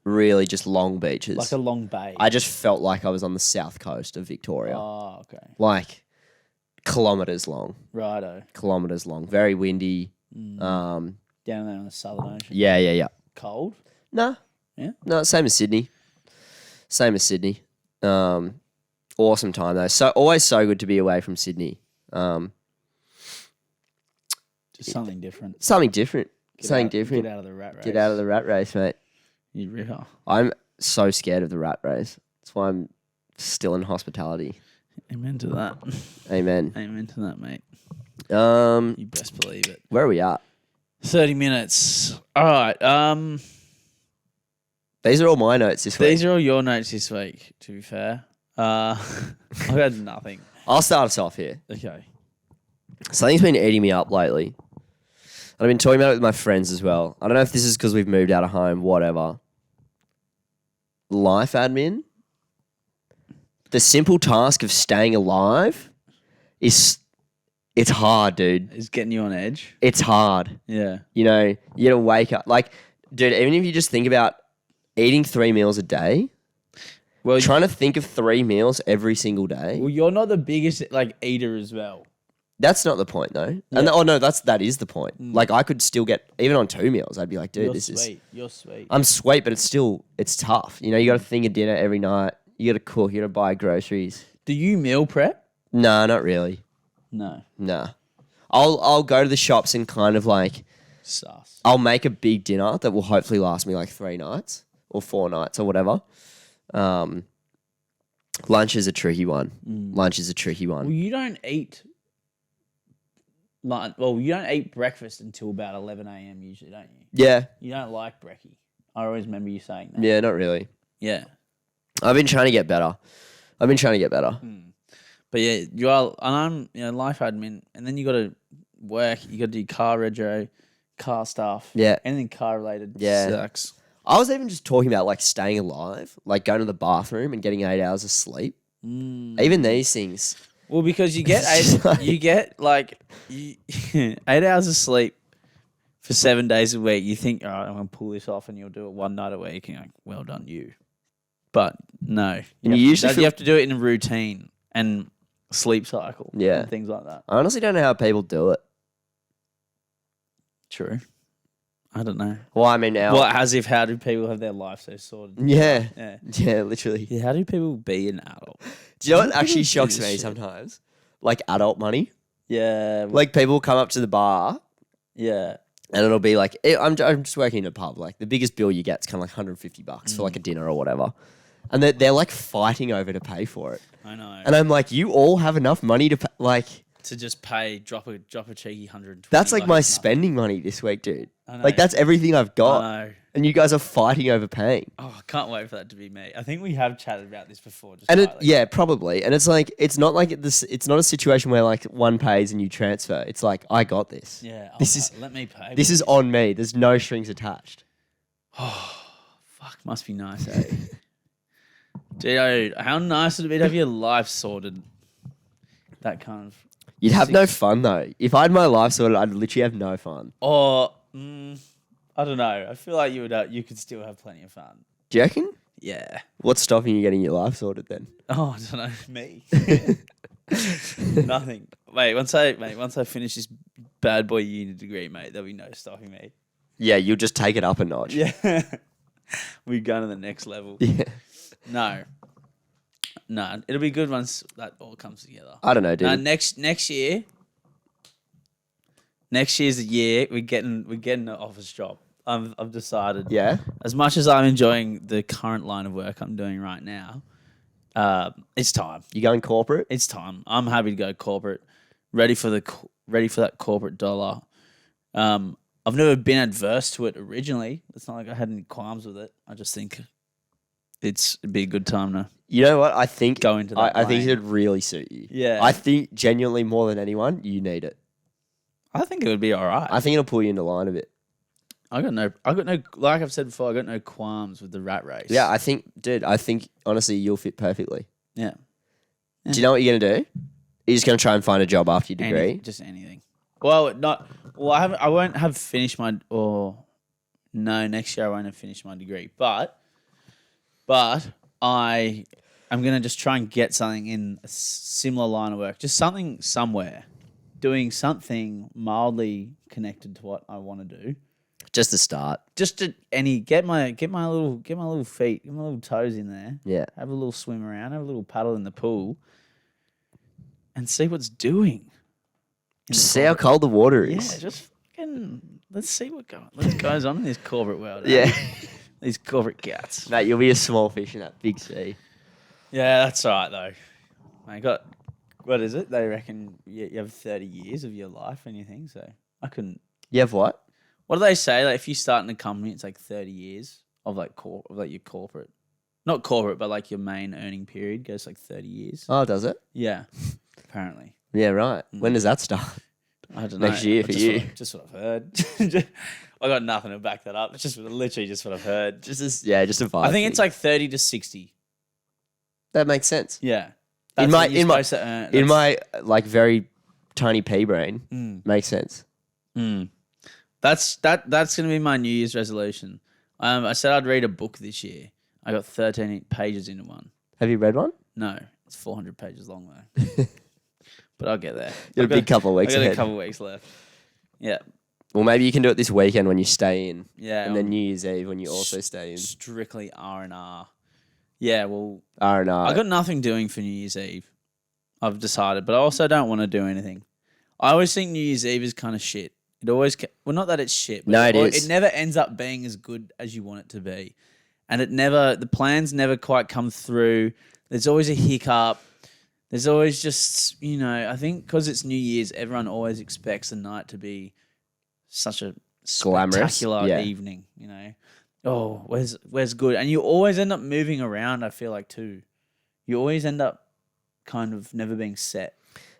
Really just long beaches. Like a long bay. I just felt like I was on the south coast of Victoria. Oh, okay. Like kilometres long. Righto. Kilometres long. Very windy. Down there on the Southern Ocean. Yeah. Cold? No. Yeah? No, same as Sydney. Awesome time though. So always so good to be away from Sydney. Just something different. Something different. Get out of the rat race. Get out of the rat race, mate. You ritter. I'm so scared of the rat race. That's why I'm still in hospitality. Amen to that. Amen. Amen to that, mate. You best believe it. Where are we at? 30 minutes. All right. These are all my notes this week. These are all your notes this week, to be fair. I've had nothing. I'll start us off here. Okay. Something's been eating me up lately. I've been talking about it with my friends as well. I don't know if this is because we've moved out of home, whatever. Life admin. The simple task of staying alive it's hard, dude. It's getting you on edge. It's hard. Yeah. You know, you gotta wake up. Like, dude, even if you just think about eating 3 meals a day, Well, trying to think of 3 meals every single day. well, you're not the biggest like eater as well. That's not the point, though. Yeah. And that is the point. Like, I could still get even on 2 meals. I'd be like, dude, You're this sweet. is. You're sweet. I'm sweet, but it's tough. You know, you got to think of dinner every night. You got to cook. You got to buy groceries. Do you meal prep? Nah, not really. No. Nah. I'll go to the shops and kind of like Sus. I'll make a big dinner that will hopefully last me like 3 nights or 4 nights or whatever. Lunch is a tricky one. Lunch is a tricky one. Well, you don't eat. You don't eat breakfast until about 11 a.m. usually, don't you? Yeah. You don't like brekkie. I always remember you saying that. Yeah, not really. Yeah. I've been trying to get better. But yeah, you are, and I'm, life admin, and then you got to work. You got to do car rego, car stuff. Yeah. Anything car related. Yeah. Sucks. I was even just talking about like staying alive, like going to the bathroom and getting 8 hours of sleep. Even these things. Well, because you get 8 hours of sleep for 7 days a week. You think, all right, I'm gonna pull this off, and you'll do it one night a week. And you're like, well done, you. But no, you have to do it in a routine and sleep cycle. Yeah. And things like that. I honestly don't know how people do it. True. I don't know. Well, I mean now. Well, how do people have their life so sorted? Yeah. Yeah. Yeah, literally. Yeah, how do people be an adult? Do you know what How do actually people do shocks this me shit? sometimes? Like adult money. Yeah. Like people come up to the bar Yeah. and it'll be like, I'm just working in a pub. Like the biggest bill you get is kind of like $150 for like a dinner or whatever. And they're like fighting over to pay for it. I know. And I'm like, you all have enough money to pay, like. To just pay, drop a cheeky $120. That's like my bucks. spending money this week, dude. I know. Like that's everything I've got. I know. And you guys are fighting over paying. Oh, I can't wait for that to be me. I think we have chatted about this before. Just And quietly. yeah, probably. And it's like it's not like this. It's not a situation where like one pays and you transfer. It's like I got this. Yeah. Let me pay. This is on me. There's no strings attached. Oh, fuck. Must be nice, eh? Dude, how nice would it be to have your life sorted? That kind of. You'd have no fun though. If I had my life sorted, I'd literally have no fun. Or I don't know. I feel like you could still have plenty of fun. Do you reckon? Yeah. What's stopping you getting your life sorted then? Oh, I don't know. Me. Nothing. Once I finish this bad boy uni degree, mate, there'll be no stopping me. Yeah, you'll just take it up a notch. Yeah. We're going to the next level. Yeah. No, it'll be good once that all comes together. I don't know, dude. Next year. Next year's the year we're getting an office job. I've decided. Yeah. As much as I'm enjoying the current line of work I'm doing right now, it's time. You going corporate? It's time. I'm happy to go corporate. Ready for that corporate dollar. I've never been adverse to it originally. It's not like I had any qualms with it. I just think it'd be a good time to. You know what? I think go into that. I think it'd really suit you. Yeah. I think genuinely more than anyone, you need it. I think it would be all right. I think it'll pull you into line a bit. I got no. Like I've said before, I got no qualms with the rat race. Yeah, I think honestly you'll fit perfectly. Yeah. Do you know what you're gonna do? You're just gonna try and find a job after your degree. Just anything. Well, not. Well, I won't have finished my. Or no, next year I won't have finished my degree. But I'm gonna just try and get something in a similar line of work. Just something somewhere, doing something mildly connected to what I want to do. Just to start. Just to get my little feet, get my little toes in there. Yeah. Have a little swim around, have a little paddle in the pool, and see what's doing. Just see how cold the water is. Yeah, just fucking let's see what goes on in this corporate world. Yeah. These corporate cats. Mate, you'll be a small fish in that big sea. Yeah, that's all right though. I got what is it? They reckon you have 30 years of your life and you think so. I couldn't. You have what? What do they say? Like if you start in a company, it's like 30 years of like your corporate, not corporate, but like your main earning period goes like 30 years. Oh, does it? Yeah, apparently. Yeah, right. When does that start? I don't know. Next year for you. Just what I've heard. I got nothing to back that up. It's just literally just what I've heard. Just a vibe. I think it's like 30 to 60. That makes sense. Yeah. In my like very tiny pea brain, makes sense. That's gonna be my New Year's resolution. I said I'd read a book this year. I got 13 pages into one. Have you read one? No, it's 400 pages long though. But I'll get there. You got a big couple of weeks I got ahead. a couple of weeks left. Yeah. Well, maybe you can do it this weekend when you stay in. Yeah. And then New Year's Eve when you also stay in. Strictly R&R. Yeah, well, R&R. I got nothing doing for New Year's Eve. I've decided, but I also don't want to do anything. I always think New Year's Eve is kind of shit. It always, well, not that it's shit, but no, it is. It never ends up being as good as you want it to be, and the plans never quite come through. There's always a hiccup. There's always just, I think because it's New Year's, everyone always expects the night to be such a spectacular evening. Oh, where's good, and you always end up moving around. I feel like too, you always end up kind of never being set.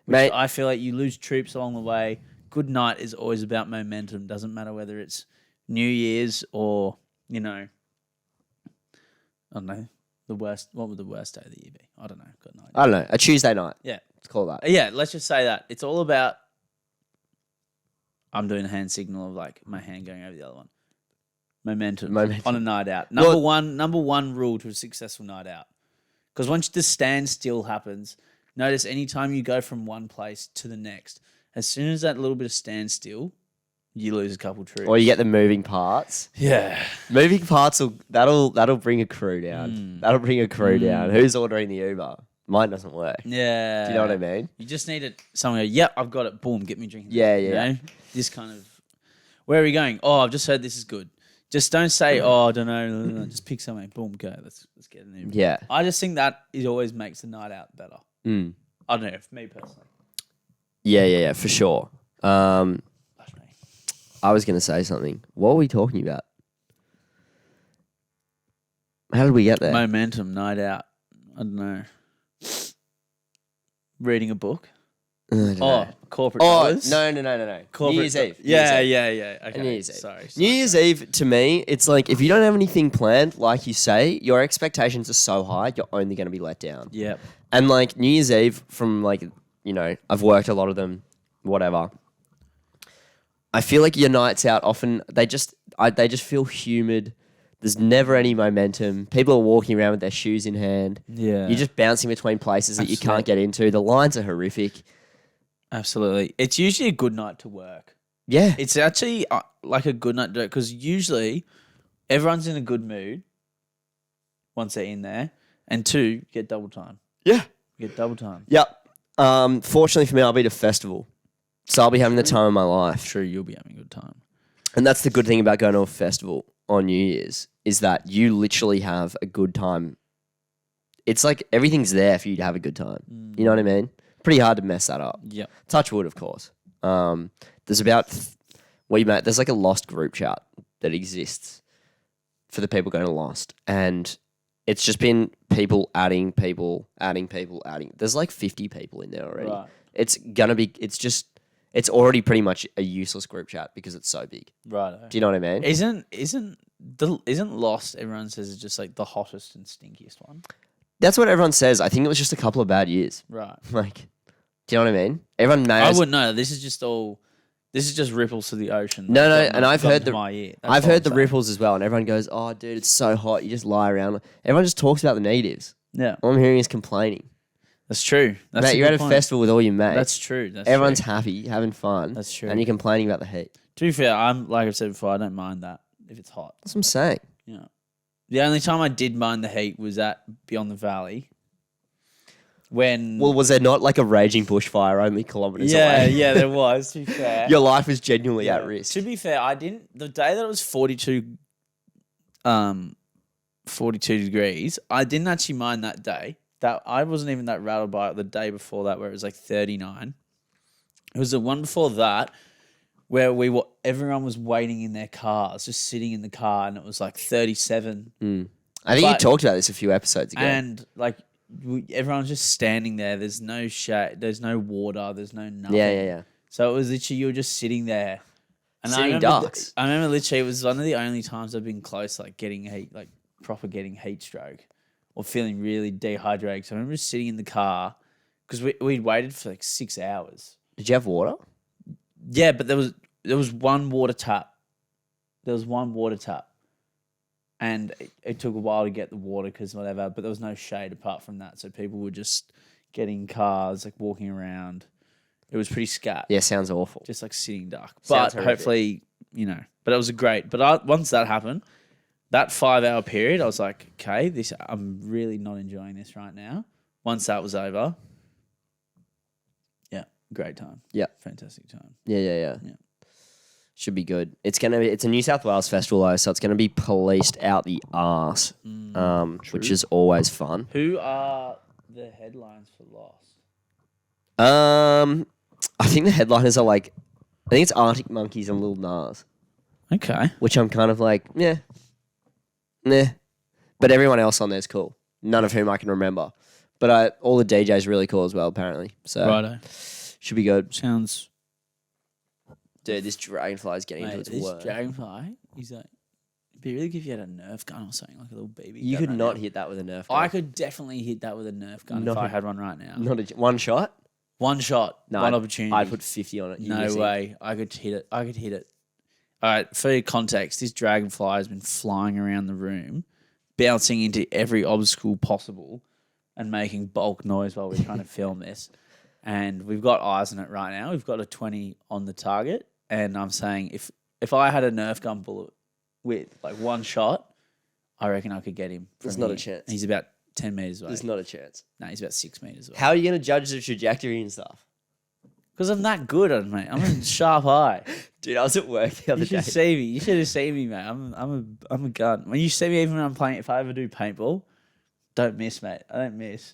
Mate, I feel like you lose troops along the way. Good night is always about momentum. Doesn't matter whether it's New Year's or, I don't know, the worst. What would the worst day of the year be? I don't know. Got no idea. I don't know. A Tuesday night. Yeah. Let's call that. Yeah, let's just say that. It's all about, I'm doing a hand signal of like my hand going over the other one. Momentum. On a night out. Number one rule to a successful night out. Because once the standstill happens, notice anytime you go from one place to the next, as soon as that little bit of standstill, you lose a couple troops. Or you get the moving parts. Yeah. Moving parts that'll bring a crew down. That'll bring a crew down. Who's ordering the Uber? Mine doesn't work. Yeah. Do you know what I mean? You just need someone go, yep, I've got it. Boom, get me drinking. Yeah. This kind of, where are we going? Oh, I've just heard this is good. Just don't say, I don't know. Just pick something. Boom, go. Let's get an Uber. Yeah. I just think that it always makes the night out better. I don't know, for me personally. Yeah, for sure. That's me. I was going to say something. What were we talking about? How did we get there? Momentum, night out. I don't know. Reading a book. Corporate dollars. No. Corporate New Year's Eve. Yeah. Okay. New Year's Eve. Sorry. New Year's Eve, to me, it's like if you don't have anything planned, like you say, your expectations are so high, you're only going to be let down. Yep. And like New Year's Eve, from like, I've worked a lot of them, whatever. I feel like your nights out often, they just feel humid. There's never any momentum. People are walking around with their shoes in hand. Yeah. You're just bouncing between places that you can't get into. The lines are horrific. Absolutely. It's usually a good night to work. Yeah. It's actually like a good night to work because usually everyone's in a good mood once they're in there. And two, you get double time. Yeah. You get double time. Yep. Fortunately for me, I'll be at a festival. So I'll be having the time of my life. True, you'll be having a good time. And that's the good thing about going to a festival on New Year's is that you literally have a good time. It's like everything's there for you to have a good time. You know what I mean? Pretty hard to mess that up. Yep. Touch wood, of course. There's there's like a Lost group chat that exists for the people going to Lost. And it's just been people adding people. There's like 50 people in there already. Right. It's it's already pretty much a useless group chat because it's so big. Right. Do you know what I mean? Isn't Lost? Everyone says it's just like the hottest and stinkiest one. That's what everyone says. I think it was just a couple of bad years. Right. Like, do you know what I mean? Everyone I knows. wouldn't know. This is just ripples to the ocean. No, That's and I've heard my ear. That's I've all heard I'm the saying. ripples as well, and everyone goes, "Oh, dude, it's so hot. You just lie around." Everyone just talks about the negatives. Yeah, All I'm hearing is complaining. that's true. That's Mate, a you're good at a point. festival with all your mates. That's true. That's Everyone's true. happy, having fun. That's true. And you're complaining about the heat. To be fair, I'm like I've said before. I don't mind that if it's hot. That's what I'm saying. Yeah. The only time I did mind the heat was at Beyond the Valley. When Well, was there not like a raging bushfire only kilometres away? yeah, there was. To be fair, Your life was genuinely Yeah. at risk. To be fair, I didn't. The day that it was 42 degrees, I didn't actually mind that day. That I wasn't even that rattled by it the day before that, where it was like 39. It was the one before that where everyone was waiting in their cars, just sitting in the car, and it was like 37. I think you But- talked about this a few episodes ago. And like everyone's just standing there. There's no shade. There's no water. There's no nothing. yeah. So it was literally you were just sitting there. And Sitting ducks. I remember literally it was one of the only times I've been close, like getting heat, like proper getting heat stroke, or feeling really dehydrated. So I remember just sitting in the car because we'd waited for like 6 hours. Did you have water? Yeah, but there was one water tap. There was one water tap. And it took a while to get the water because whatever, but there was no shade apart from that. So people were just getting cars, like walking around. It was pretty scat. Yeah, sounds awful. Just like sitting duck. Sounds But horrific. hopefully, but it was great. But once that happened, that 5 hour period, I was like, okay, I'm really not enjoying this right now. Once that was over, yeah, great time. Yeah. Fantastic time. Yeah. Yeah. Should be good. It's a New South Wales festival though, so it's gonna be policed out the arse, which is always fun. Who are the headlines for Lost? I think the headliners are like, I think it's Arctic Monkeys and Lil Nas, Okay. which I'm kind of like, yeah, nah. But everyone else on there's cool. None of whom I can remember. But all the DJs are really cool as well, apparently. So Righto. should be good. Sounds. Dude, this dragonfly is getting Mate, into its this work. dragonfly, he's like, it'd be really good if you had a Nerf gun or something, like a little baby. You gun could right not now. hit that with a Nerf gun. I could definitely hit that with a Nerf gun Not if I a- had one right now. Not one shot? One shot, No, one opportunity. I'd put 50 on it. You're No missing. way. I could hit it. All right, for your context, this dragonfly has been flying around the room, bouncing into every obstacle possible and making bulk noise while we're trying to film this. And we've got eyes on it right now. We've got a 20 on the target. And I'm saying if I had a Nerf gun bullet with like one shot, I reckon I could get him. There's from not a here. chance. He's about 10 meters away. There's not a chance. No, he's about 6 meters away. How are you going to judge the trajectory and stuff? Because I'm that good at it, mate. I'm a sharp eye. Dude, I was at work the other You day. should see me. You should have seen me, mate. I'm a gun. When you see me, even when I'm playing, if I ever do paintball, don't miss, mate. I don't miss.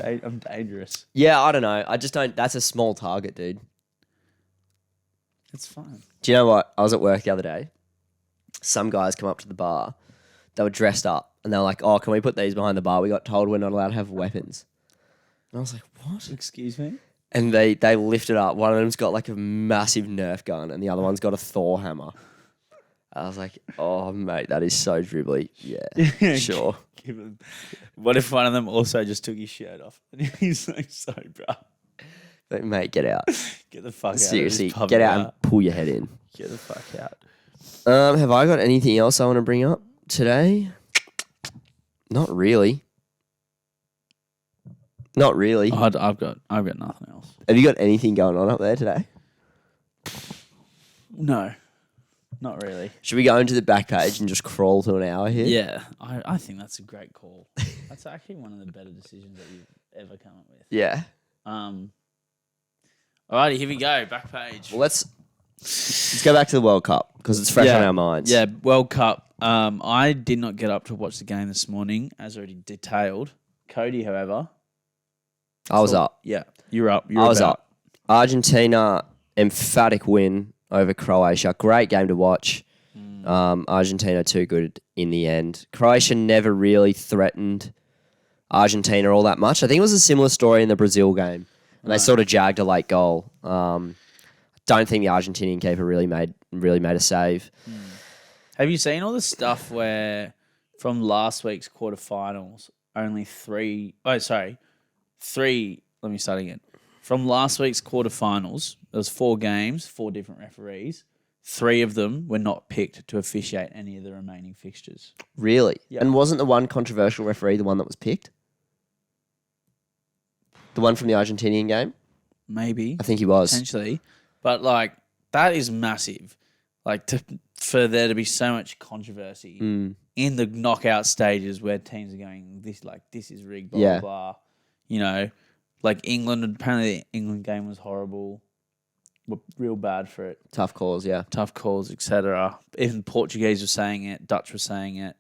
I'm dangerous. Yeah, I don't know. I just don't. That's a small target, dude. It's fine. Do you know what? I was at work the other day. Some guys come up to the bar. They were dressed up and they were like, "Oh, can we put these behind the bar? We got told we're not allowed to have weapons." And I was like, "What?" Excuse me. And they lifted up. One of them's got like a massive Nerf gun and the other one's got a Thor hammer. I was like, "Oh, mate, that is so dribbly." Yeah, sure. Give him. What if one of them also just took his shirt off and he's like, "Sorry, bro, But, mate, get out. get the fuck out." Seriously, of this pub get out now. and pull your head in. Get the fuck out. Have I got anything else I want to bring up today? Not really. Not really. I've got nothing else. Have you got anything going on up there today? No, not really. Should we go into the back page and just crawl to an hour here? Yeah, I think that's a great call. That's actually one of the better decisions that you've ever come up with. Yeah. Alrighty, here we go. Back page. Well, let's go back to the World Cup because it's fresh on our minds. Yeah, World Cup. I did not get up to watch the game this morning, as already detailed. Kody, however, I was up. Yeah, you're up. I was up. Argentina, emphatic win over Croatia. Great game to watch. Argentina too good in the end. Croatia never really threatened Argentina all that much. I think it was a similar story in the Brazil game And they sort of jagged a late goal. Don't think the Argentinian keeper really made a save. Have you seen all the stuff where from last week's quarterfinals, only three. Let me start again. From last week's quarterfinals, there was 4 games, 4 different referees. 3 of them were not picked to officiate any of the remaining fixtures. Really? Yep. And wasn't the one controversial referee the one that was picked? The one from the Argentinian game? Maybe. I think he was. Potentially. But, like, that is massive. Like, for there to be so much controversy in the knockout stages where teams are going, this is rigged, blah, blah, blah. You know, like England, apparently the England game was horrible. Were real bad for it. Tough calls, yeah. Tough calls, etc. Even Portuguese were saying it. Dutch were saying it.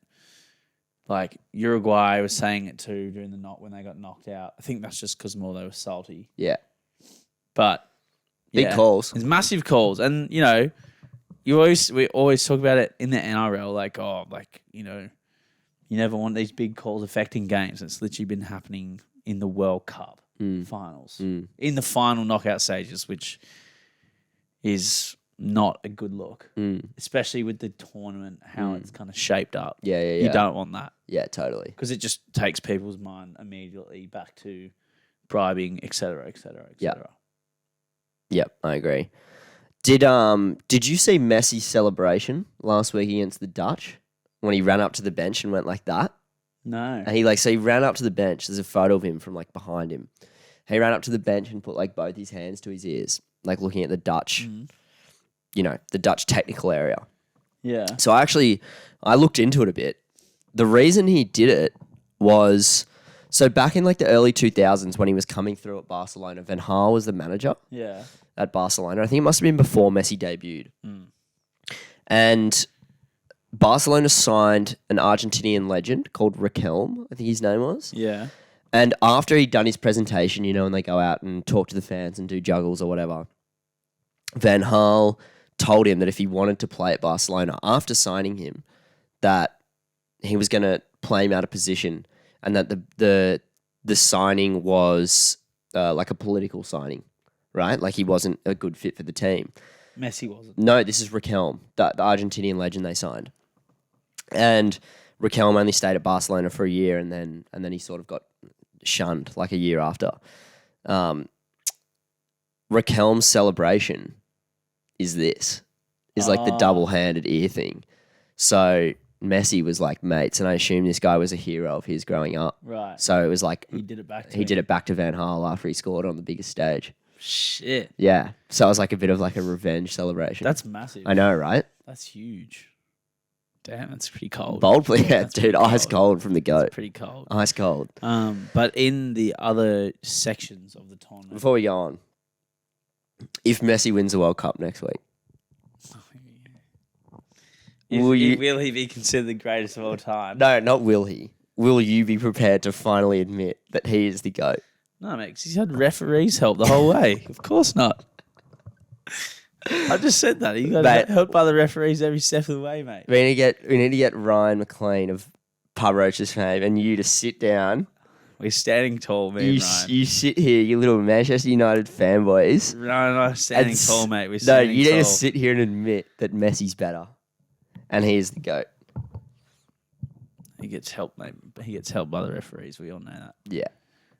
Like Uruguay was saying it too during the knock when they got knocked out. I think that's just because more they were salty. Yeah. But big calls. It's massive calls. And, you know, we always talk about it in the NRL, you never want these big calls affecting games. It's literally been happening in the World Cup finals. In the final knockout stages, which is not a good look. Especially with the tournament, how it's kind of shaped up. Yeah. You don't want that. Yeah, totally. Because it just takes people's mind immediately back to bribing, etc., etc., etc. Yep, I agree. Did you see Messi's celebration last week against the Dutch when he ran up to the bench and went like that? No. And he ran up to the bench. There's a photo of him from like behind him. He ran up to the bench and put like both his hands to his ears, like looking at the Dutch, the Dutch technical area. Yeah. So I looked into it a bit. The reason he did it was, so back in like the early 2000s when he was coming through at Barcelona, Van Gaal was the manager. Yeah. At Barcelona. I think it must have been before Messi debuted. And Barcelona signed an Argentinian legend called Riquelme, I think his name was. Yeah. And after he'd done his presentation, and they go out and talk to the fans and do juggles or whatever, Van Gaal told him that if he wanted to play at Barcelona after signing him, that he was going to play him out of position and that the signing was like a political signing. Right? Like he wasn't a good fit for the team. Messi wasn't. No, this is Riquelme, the Argentinian legend they signed. And Riquelme only stayed at Barcelona for a year and then he sort of got shunned like a year after. Riquelme's celebration is like the double-handed ear thing. So Messi was like mates, and I assume this guy was a hero of his growing up. Right. So it was like He did it back to he him. did it back to Van Gaal after he scored on the biggest stage. Shit. Yeah. So it was like a bit of like a revenge celebration. That's massive. I know, right? That's huge. Damn, that's pretty cold. Bold, yeah, That's dude. pretty Ice cold from the That's goat. pretty cold. Ice cold. But in the other sections of the tournament, Before we go on, if Messi wins the World Cup next week, will No, not will he. Will you be prepared to finally admit that he is the GOAT? No, mate, 'cause he's had referees help the whole way. Of course not. I just said that. You got Mate. helped by the referees every step of the way, mate. We need to get Ryan McLean of Pub Roaches fame and you to sit down. We're standing tall, me and Ryan. You sit here, you little Manchester United fanboys. No, standing And tall, mate. We're No, standing you tall. need to sit here and admit that Messi's better. And he is the GOAT. He gets help, mate. He gets helped by the referees. We all know that. Yeah.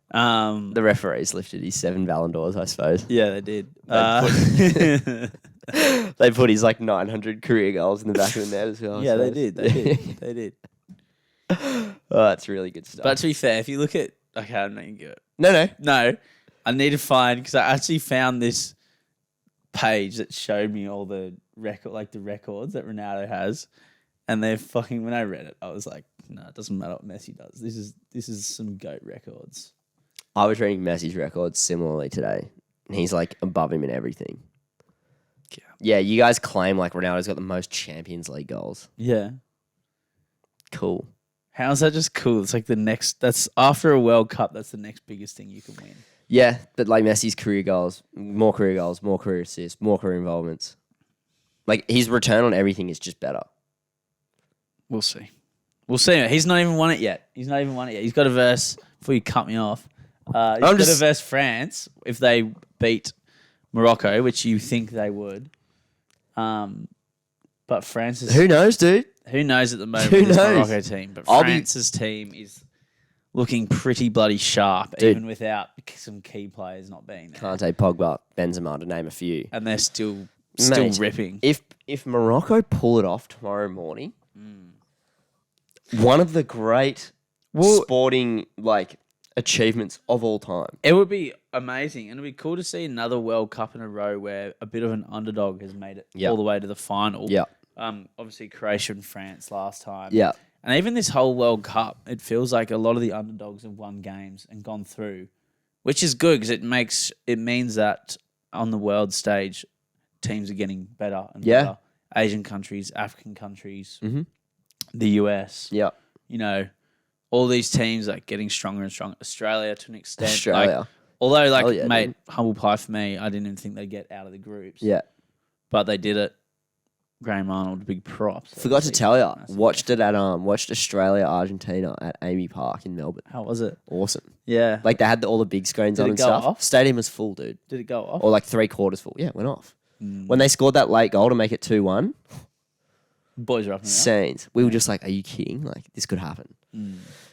Um, The referees lifted his 7 Ballon d'Ors, I suppose. yeah, they did. They put his like 900 career goals in the back of the net as well. I yeah, they suppose. did. They did. They did. Oh, that's really good stuff. But to be fair, if you look at okay, I'm not gonna do it. no. No, I need to find because I actually found this page that showed me all the the records that Ronaldo has, and they're fucking. When I read it, I was like, no, it doesn't matter what Messi does. This is some GOAT records. I was reading Messi's records similarly today. And he's like above him in everything. Yeah, you guys claim like Ronaldo's got the most Champions League goals. Yeah. Cool. How is that just cool? It's like that's after a World Cup, that's the next biggest thing you can win. Yeah, but like Messi's career goals, more career assists, more career involvements. Like his return on everything is just better. We'll see. We'll see. He's not even won it yet. He's got a verse before you cut me off. Instead of versus France, if they beat Morocco, which you think they would, but France is... Who knows, dude? Who knows at the moment Who with this knows? Morocco team, but I'll be- France's team is looking pretty bloody sharp, Dude. even without some key players not being there. Kante, Pogba, Benzema, to name a few. And they're still Mate, ripping. If Morocco pull it off tomorrow morning, one of the great sporting achievements of all time. It would be amazing, and it'd be cool to see another World Cup in a row where a bit of an underdog has made it Yep. all the way to the final. Yeah, Obviously Croatia and France last time. yeah, And even this whole World Cup, it feels like a lot of the underdogs have won games and gone through, which is good because it means that on the world stage, teams are getting better and Yeah. better. Asian countries, African countries, Mhm. the US. yeah. You know, all these teams like getting stronger and stronger. Australia to an extent. Australia. Like, although, Hell yeah, mate, dude. humble pie for me, I didn't even think they'd get out of the groups. Yeah. But they did it. Graham Arnold, big props. Forgot to tell you, Massive. watched Australia Argentina at Amy Park in Melbourne. How was it? Awesome. Yeah. Like they had all the big screens Did on it and go stuff. off? Stadium was full, dude. Did it go off? Or like 3/4 full. Yeah, it went off. When they scored that late goal to make it 2-1, Boys are up and scenes. We were just like, are you kidding? Like this could happen.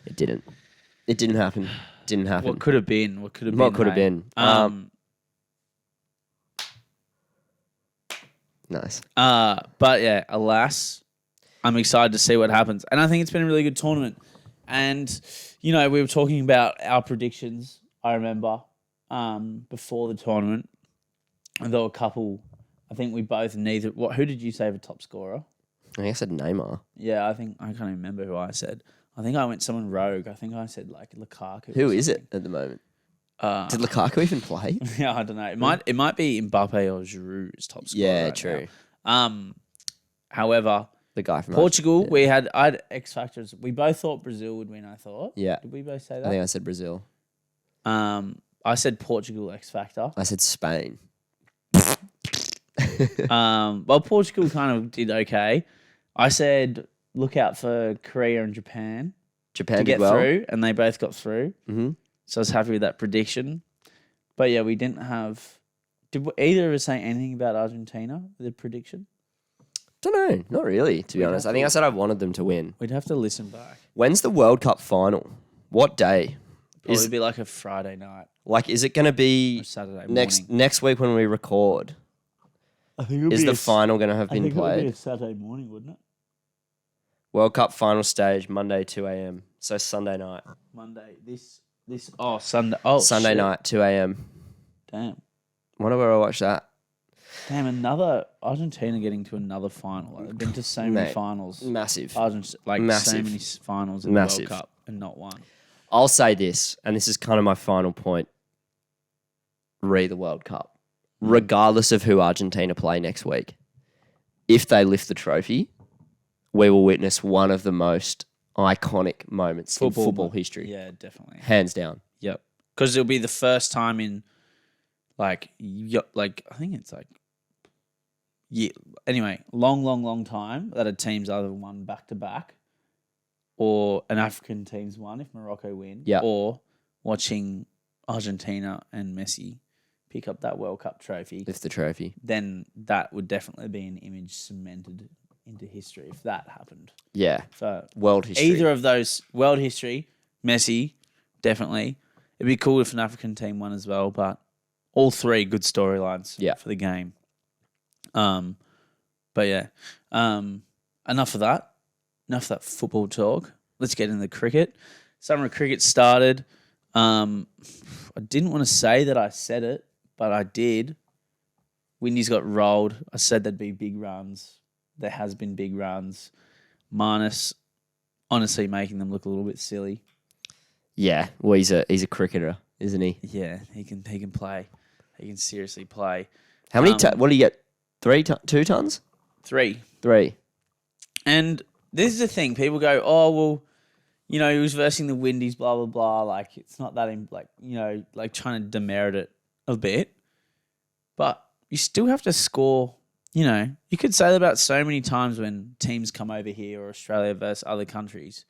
It didn't. It didn't happen. Didn't happen. What could have been? What could have been? What could have hey? been? Nice. But yeah, alas, I'm excited to see what happens. And I think it's been a really good tournament. And, you know, we were talking about our predictions, I remember, before the tournament. And there were a couple, I think we both who did you say for top scorer? I think I said Neymar. Yeah, I can't even remember who I said. I think I went someone rogue. I think I said like Lukaku. Who is it at the moment? Did Lukaku even play? Yeah, I don't know. It might be Mbappe or Giroud's top scorer. Yeah, right true. now. However, The guy from Portugal, Argentina. I had X factors. We both thought Brazil would win. I thought. Yeah. Did we both say I that? think I said Brazil. I said Portugal X factor. I said Spain. Well, Portugal kind of did okay. I said look out for Korea and Japan Japan to did get well. through, and they both got through. Mm-hmm. So I was happy with that prediction. But yeah, we didn't have. Did either of us say anything about Argentina? The prediction? Don't know. Not really, to be We'd honest. have I think to- I said I wanted them to win. We'd have to listen back. When's the World Cup final? What day? Probably Is be like a Friday night is it going to or be Saturday next morning. next week when we record? I think Is the final going to have been played? Saturday morning, wouldn't it? World Cup final stage Monday 2 a.m. So Sunday night. Monday. Sunday. Sunday shit. night 2 a.m. Damn. Wonder where I watch that. Damn, another Argentina getting to another final. Like, they've been to so many Mate, finals. Massive. So Massive. many finals in the Massive. World Cup and not one. I'll say this, and this is kind of my final point. Re the World Cup. Regardless of who Argentina play next week, if they lift the trophy, we will witness one of the most iconic moments in football history. Yeah, definitely. Hands down. Yep. Because it'll be the first time in, I think it's anyway, long time that a team's either won back to back, or an African team's won if Morocco win, Yeah. or watching Argentina and Messi pick up that World Cup trophy. Lift the trophy. Then that would definitely be an image cemented into history if that happened. Yeah. So World history. either of those, world history, Messi, definitely. It'd be cool if an African team won as well, but all three good storylines Yeah. for the game. But yeah, enough of that. Enough of that football talk. Let's get into cricket. Summer cricket started. I didn't want to say that I said it, but I did. Windies got rolled. I said there'd be big runs. There has been big runs. Marnus, honestly, making them look a little bit silly. Yeah. Well, he's a cricketer, isn't he? Yeah, he can play. He can seriously play. How many? What do you get? 2 tons? 3. 3. And this is the thing. People go, oh, well, you know, he was versing the Windies, blah, blah, blah. Like, it's not that, trying to demerit it a bit. But you still have to score, you could say that about so many times when teams come over here or Australia versus other countries.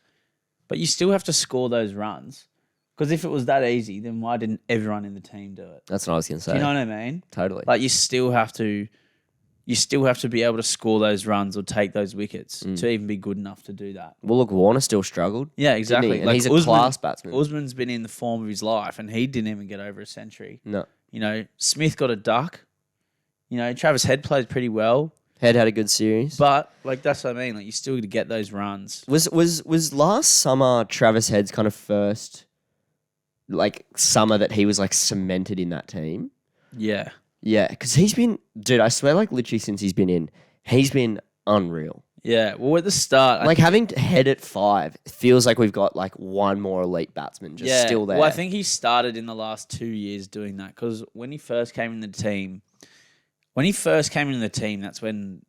But you still have to score those runs. Because if it was that easy, then why didn't everyone in the team do it? That's what I was going to say. Do you know what I mean? Totally. Like you still have to be able to score those runs or take those wickets to even be good enough to do that. Well, look, Warner still struggled. Yeah, didn't exactly. he? And he's a class batsman. Usman's been in the form of his life, and he didn't even get over a century. No. You know, Smith got a duck. You know, Travis Head played pretty well. Head had a good series. But, like, that's what I mean. Like, you still got to get those runs. Was last summer Travis Head's kind of first, like, summer that he was, like, cemented in that team? Yeah. Yeah, because he's been... Dude, I swear, like, literally since he's been unreal. Yeah. Well, at the start... Like, having Head at 5, it feels like we've got, like, one more elite batsman just still there. Well, I think he started in the last 2 years doing that because when he first came in the team... that's when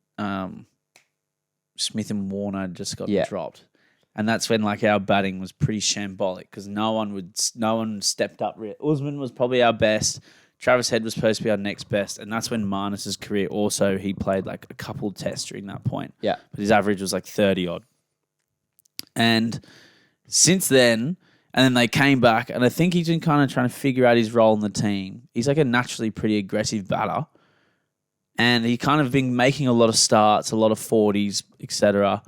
Smith and Warner just got dropped. And that's when like our batting was pretty shambolic because no one stepped up. Usman was probably our best. Travis Head was supposed to be our next best. And that's when Marnus's career also, he played like a couple tests during that point. Yeah. But his average was like 30 odd. And since then, and then they came back, and I think he's been kind of trying to figure out his role in the team. He's like a naturally pretty aggressive batter. And he kind of been making a lot of starts, a lot of 40s, etc.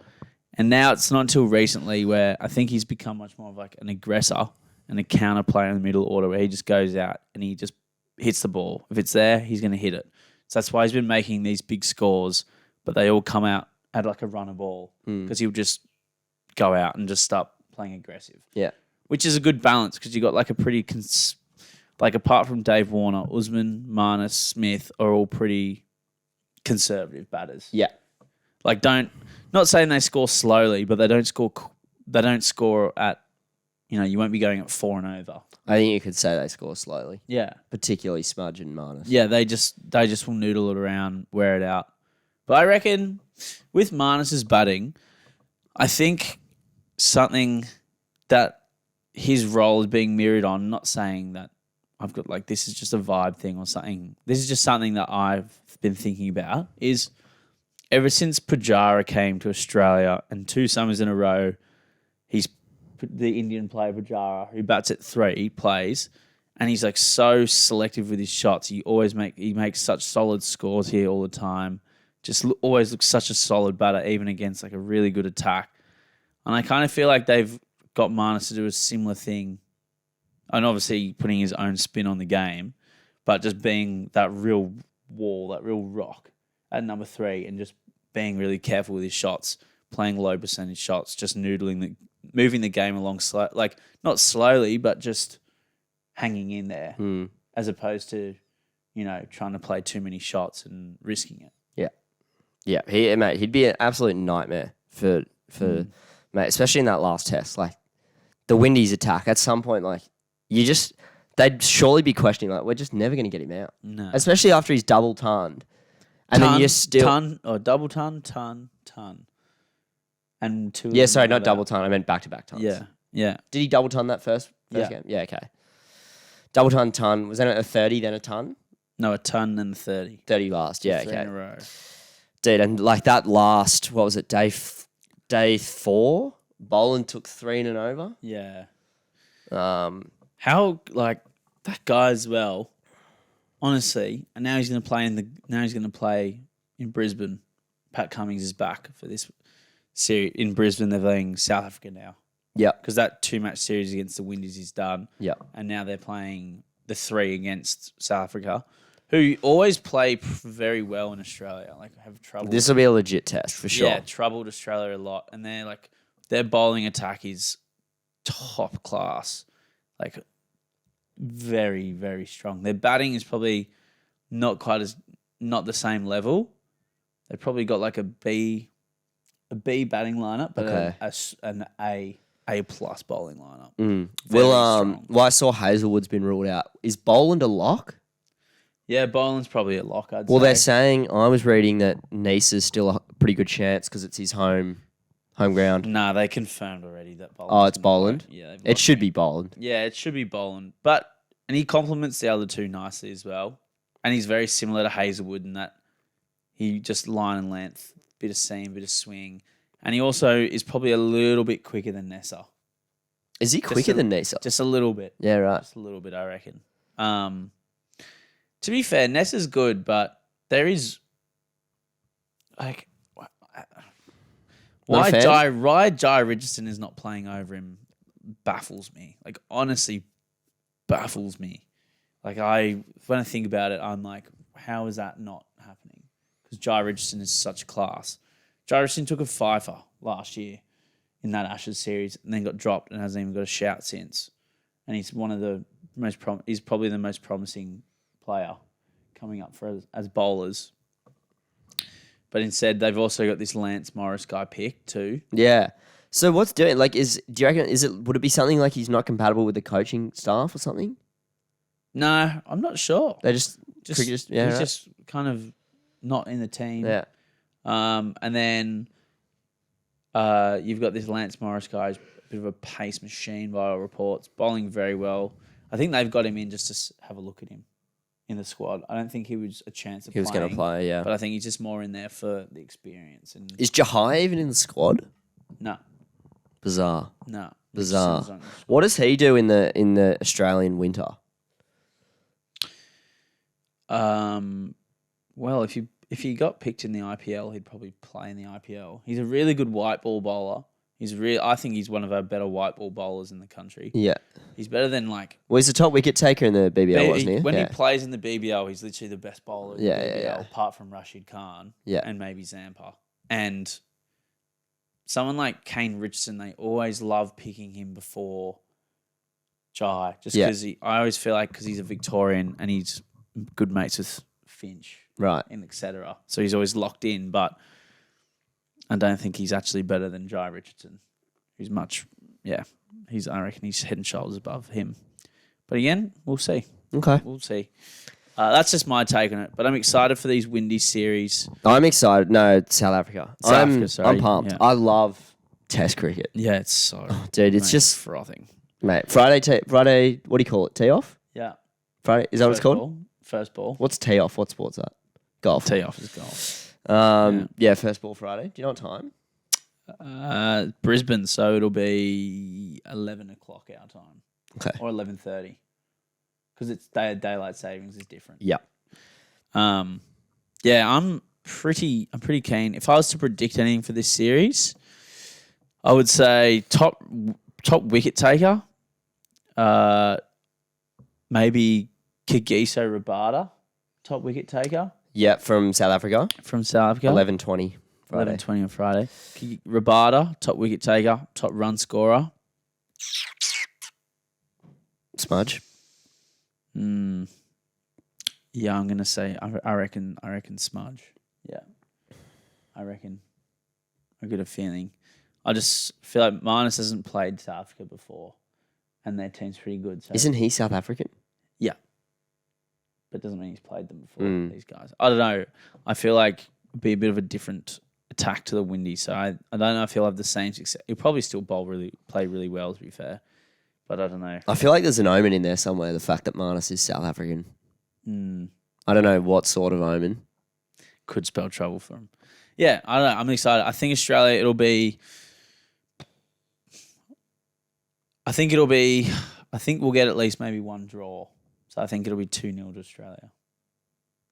And now it's not until recently where I think he's become much more of like an aggressor and a counter player in the middle order where he just goes out and he just hits the ball. If it's there, he's going to hit it. So that's why he's been making these big scores, but they all come out at like a runner ball because he'll just go out and just start playing aggressive. Yeah. Which is a good balance because you got like a pretty, like apart from Dave Warner, Usman, Marnus, Smith are all pretty conservative batters. Yeah. Like not saying they score slowly, but they don't score at, you know, you won't be going at 4 and over. I think you could say they score slowly. Yeah. Particularly Smudge and Marnus. Yeah, they just will noodle it around, wear it out. But I reckon with Marnus's batting, I think something that his role is being mirrored on, not saying that I've got like this is just a vibe thing or something. This is just something that I've been thinking about is ever since Pujara came to Australia and 2 summers in a row, he's the Indian player Pujara who bats at 3 plays, and he's like so selective with his shots. He makes such solid scores here all the time. Just always looks such a solid batter, even against like a really good attack. And I kind of feel like they've got Marnus to do a similar thing, and obviously putting his own spin on the game, but just being that real wall, that real rock at number 3, and just being really careful with his shots, playing low percentage shots, just moving the game along like not slowly, but just hanging in there, as opposed to, you know, trying to play too many shots and risking it. Yeah, he'd be an absolute nightmare for mate, especially in that last test. Like the Windies attack at some point, like they'd surely be questioning, like, we're just never going to get him out. No, especially after he's double tonned, and then you're still double ton, and 2. Yeah, sorry, not double ton. I meant back-to-back tons. Yeah. Did he double ton that first game? Yeah, okay. Double ton. Was that a 30, then a ton? No, a ton, then 30. 30 last. Yeah, 3 okay. in a row. Dude, and like that last, what was it, day 4? Boland took 3 in and over. Yeah. How like that guy as well, honestly, and now he's going to play in Brisbane. Pat Cummins is back for this series in Brisbane. They're playing South Africa now. Yeah, because that 2-match series against the Windies is done. Yeah, and now they're playing the 3 against South Africa, who always play very well in Australia. Like have trouble. This will be a legit test for sure. Yeah, troubled Australia a lot, and their bowling attack is top class. Like very, very strong. Their batting is probably not the same level. They've probably got like a B batting lineup, but an A plus bowling lineup. Well, I saw Hazelwood's been ruled out. Is Boland a lock? Yeah, Boland's probably a lock, I'd say. Well, they're saying, I was reading that Nice is still a pretty good chance because it's his home ground. Nah, they confirmed already that Boland. Oh, it's Boland? Yeah. It should be Boland. Yeah, it should be Boland. And he complements the other 2 nicely as well. And he's very similar to Hazelwood in that he just line and length, bit of seam, bit of swing. And he also is probably a little bit quicker than Nessa. Is he quicker than Nessa? Just a little bit. Yeah, right. Just a little bit, I reckon. To be fair, Nessa's good, but there is like why Jai Richardson is not playing over him baffles me. Like honestly, baffles me. Like when I think about it, I'm like, how is that not happening? Because Jai Richardson is such class. Jai Richardson took a fifer last year in that Ashes series and then got dropped and hasn't even got a shout since. And he's one of the most he's probably the most promising player coming up for as bowlers. But instead, they've also got this Lance Morris guy picked too. Yeah. So what's doing? Like, do you reckon? Would it be something like he's not compatible with the coaching staff or something? No, I'm not sure. They just he's just kind of not in the team. Yeah. And then you've got this Lance Morris guy, who's a bit of a pace machine by all reports, bowling very well. I think they've got him in just to have a look at him in the squad. I don't think he was a chance of playing. He was going to play, yeah. But I think he's just more in there for the experience. And is Jahai even in the squad? No. Bizarre. No. Bizarre. What does he do in the Australian winter? Well, if he got picked in the IPL, he'd probably play in the IPL. He's a really good white ball bowler. I think he's one of our better white ball bowlers in the country. Yeah. He's better than like... Well, he's the top wicket taker in the BBL, wasn't he? When he plays in the BBL, he's literally the best bowler in the BBL, apart from Rashid Khan and maybe Zampa. And someone like Kane Richardson, they always love picking him before Jai, just because I always feel like because he's a Victorian and he's good mates with Finch, right, and etc. So he's always locked in, but I don't think he's actually better than Jai Richardson, who's much, I reckon he's head and shoulders above him. But again, we'll see. Okay, we'll see. That's just my take on it. But I'm excited for these windy series. I'm excited. No, South Africa. I'm pumped. Yeah. I love Test cricket. Yeah, it's so... dude, it's just... frothing. Mate, Friday, what do you call it? Tee off? Yeah. Friday, is that what it's called? First ball. What's tee off? What sport's that? Golf. Tee off is golf. First ball Friday. Do you know what time? Brisbane, so it'll be 11 o'clock our time. Okay. Or 11:30. Because it's daylight savings is different. Yeah. I'm pretty keen. If I was to predict anything for this series, I would say top wicket taker. Maybe Kagiso Rabada, top wicket taker. Yeah, from South Africa. 11:20 Friday. 11:20 on Friday. Rabada, top wicket taker, top run scorer. Smudge. Yeah, I'm gonna say I reckon Smudge. Yeah, I reckon. I get a feeling. I just feel like Marnus hasn't played South Africa before, and their team's pretty good. So. Isn't he South African? Yeah, but doesn't mean he's played them before. These guys, I don't know. I feel like it'd be a bit of a different attack to the Windies. So I don't know if he'll have the same success. He'll probably still play really well, to be fair. But I don't know. I feel like there's an omen in there somewhere, the fact that Marnus is South African. I don't know what sort of omen. Could spell trouble for him. Yeah, I don't know. I'm excited. I think Australia, I think we'll get at least maybe one draw. So I think it'll be 2-0 to Australia.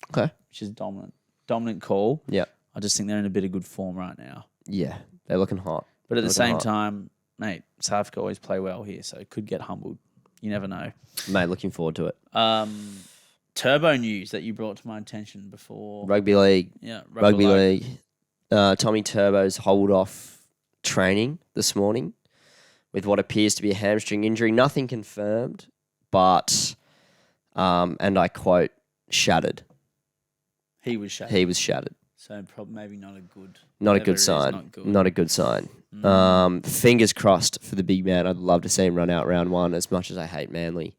Okay. Which is dominant. Dominant call. Yeah. I just think they're in a bit of good form right now. Yeah, they're looking hot. But at the same time, mate, South Africa always play well here, so it could get humbled. You never know. Mate, looking forward to it. Turbo news that you brought to my attention before. Rugby league. Yeah, Rugby league. Tommy Turbo's hold off training this morning with what appears to be a hamstring injury. Nothing confirmed, but, and I quote, shattered. He was shattered. He was shattered. So maybe not a good... Not a good sign. Not a good sign. Fingers crossed for the big man. I'd love to see him run out round one as much as I hate Manly.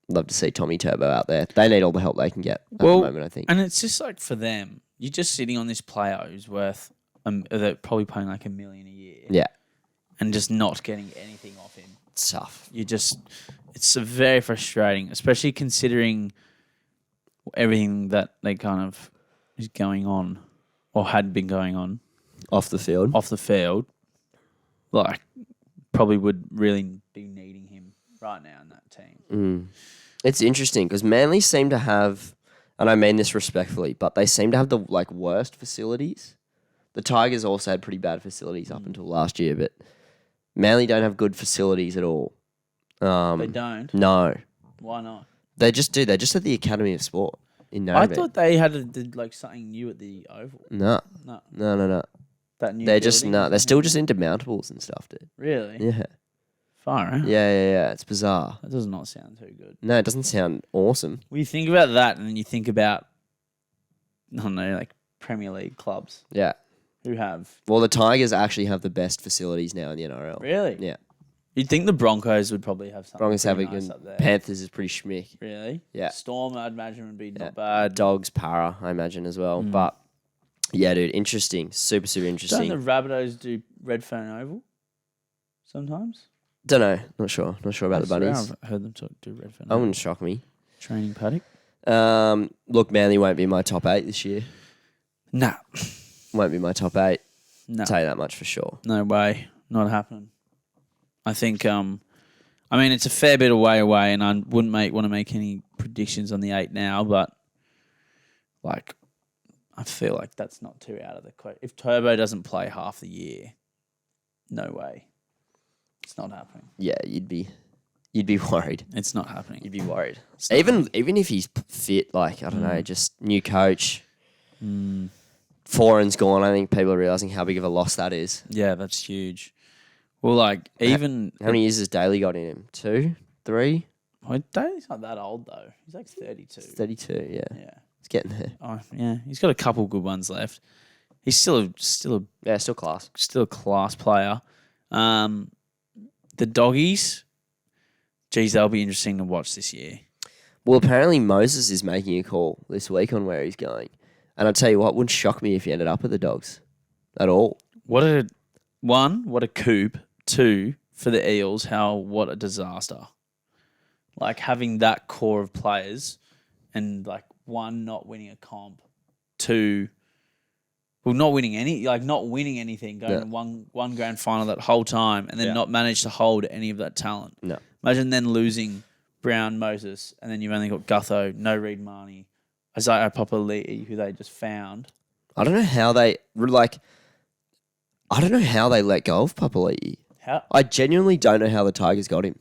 Love to see Tommy Turbo out there. They need all the help they can get at the moment, I think. And it's just like for them, you're just sitting on this player who's worth, they're probably paying like $1 million a year. Yeah. And just not getting anything off him. It's tough. It's very frustrating, especially considering everything that they kind of is going on or had been going on. Off the field. Like probably would really be needing him right now in that team. It's interesting because Manly seem to have, and I mean this respectfully, but they seem to have the worst facilities. The Tigers also had pretty bad facilities up until last year, but Manly don't have good facilities at all. They don't. No, Why not? they just do. They're just at the Academy of Sport in I Narrabeen. thought they did like something new at the Oval. No. No. That new. They're just building or They're still something? just into mountables and stuff, dude. Really? Yeah. Far out. Yeah. It's bizarre. That does not sound too good. No, it doesn't sound awesome. Well, you think about that, and then you think about, I don't know, like Premier League clubs Yeah. who have. Well, the Tigers actually have the best facilities now in the NRL. Really? Yeah. You'd think the Broncos would probably have something. Broncos have a pretty nice good. up there. Panthers is pretty schmick. Really? Yeah. Storm, I'd imagine, would be Yeah. not bad. Dogs, para, I imagine as well. But yeah, dude, interesting. Super Don't interesting. the Rabbitohs do Redfern Oval sometimes? Don't know. Not sure. Not sure about the bunnies. I've heard them do Redfern That Oval. wouldn't shock me. Training paddock? Look, Manly won't be in my top 8 this year. Nah. Won't be my top 8. No. Tell you that much for sure. No way. Not happening. I think, I mean, it's a fair bit away, and I wouldn't want to make any predictions on the 8 now, but, like, I feel like that's not too out of the question. If Turbo doesn't play half the year, no way. It's not happening. Yeah, you'd be worried. It's not happening. You'd be worried. Even if he's fit, like, I don't know, just new coach. Foreign's gone. I think people are realising how big of a loss that is. Yeah, that's huge. Well, like, even... How many years has Daly got in him? 2? 3? Well, Daly's not that old, though. He's like 32. 32, yeah. Yeah. It's getting there. Oh, yeah. He's got a couple good ones left. He's still Yeah, still class. a class player. The doggies, geez, they'll be interesting to watch this year. Well, apparently Moses is making a call this week on where he's going. And I'll tell you what, wouldn't shock me if he ended up at the Dogs at all. What a coup. 2, for the Eels, what a disaster. Like, having that core of players and, like, 1, not winning a comp, 2, well, not winning anything, going to one grand final that whole time, and then not manage to hold any of that talent. No. Imagine then losing Brown, Moses, and then you've only got Gutho, no Reid Marnie, Isaiah Papali'i, who they just found. I don't know how they let go of Papali'i. How? I genuinely don't know how the Tigers got him.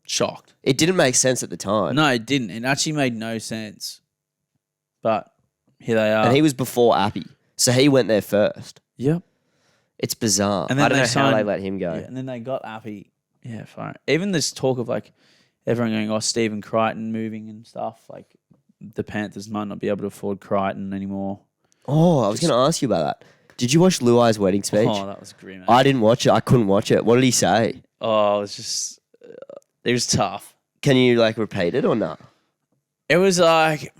Shocked. It didn't make sense at the time. No, it didn't. It actually made no sense. But here they are. And he was before Appy. So he went there first. Yep. It's bizarre. And then I don't they know how they signed- let him go. Yeah, and then they got Appy. Yeah, fine. Even this talk of like everyone going, oh, Stephen Crichton moving and stuff. Like the Panthers might not be able to afford Crichton anymore. Oh, I was going to ask you about that. Did you watch Luai's wedding speech? Oh, that was grim. I didn't watch it. I couldn't watch it. What did he say? Oh, it was just, it was tough. Can you like repeat it or not? It was like,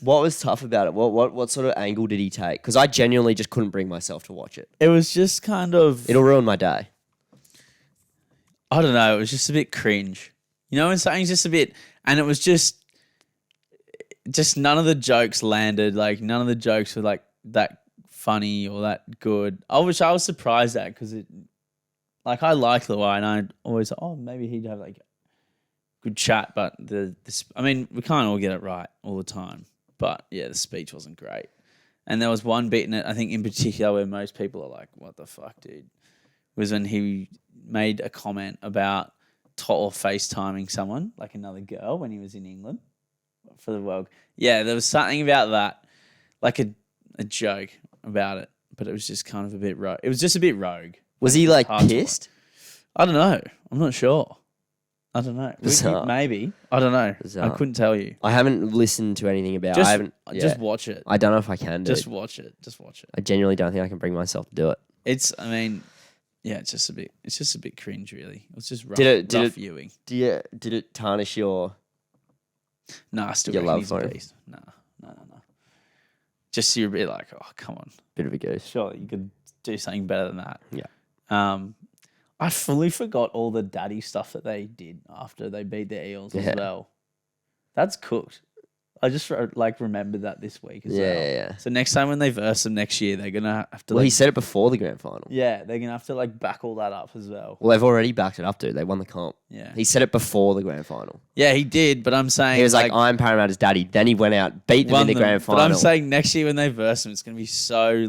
What was tough about it? What sort of angle did he take? Because I genuinely just couldn't bring myself to watch it. it was just kind of, It'll ruin my day. I don't know. It was just a bit cringe. You know, when something's just a bit, and it was just none of the jokes landed. Like none of the jokes were like that funny or that good. I was surprised at because it, like I like Luai and I always thought, oh, maybe he'd have like good chat, but I mean, we can't all get it right all the time. But yeah, the speech wasn't great. And there was one bit in it, I think in particular, where most people are like, what the fuck, dude? Was when he made a comment about or FaceTiming someone, like another girl, when he was in England for the World. Yeah, there was something about that, like a joke about it, but it was just kind of a bit rogue. It was just a bit rogue. Was he like Hard to pissed? I don't know. I'm not sure. I don't know. Bizarre. Maybe. I don't know. Bizarre. I couldn't tell you. I haven't listened to anything about. Just, I haven't. Yeah. just watch it. I don't know if I can do. Just watch it. Just watch it. I genuinely don't think I can bring myself to do it. It's. I mean, yeah. It's just a bit. It's just a bit cringe, really. It's just rough, Did rough it- viewing. Did it tarnish your? No, I still Your reckon love he's a for him? beast. No. Just you're a bit like, oh, come on. Bit of a goose. Surely you could do something better than that. Yeah. I fully forgot all the daddy stuff that they did after they beat the Eels as Yeah. well. That's cooked. I just remembered that this week as well. Yeah. So next time when they verse them next year, they're gonna have to. Well, he said it before the grand final. Yeah, they're gonna have to back all that up as well. Well, they've already backed it up, dude. They won the comp. Yeah. He said it before the grand final. Yeah, he did, but I'm saying He was like, I'm Paramount's daddy. Then he went out, beat them in the grand final. But I'm saying next year when they verse them, it's gonna be so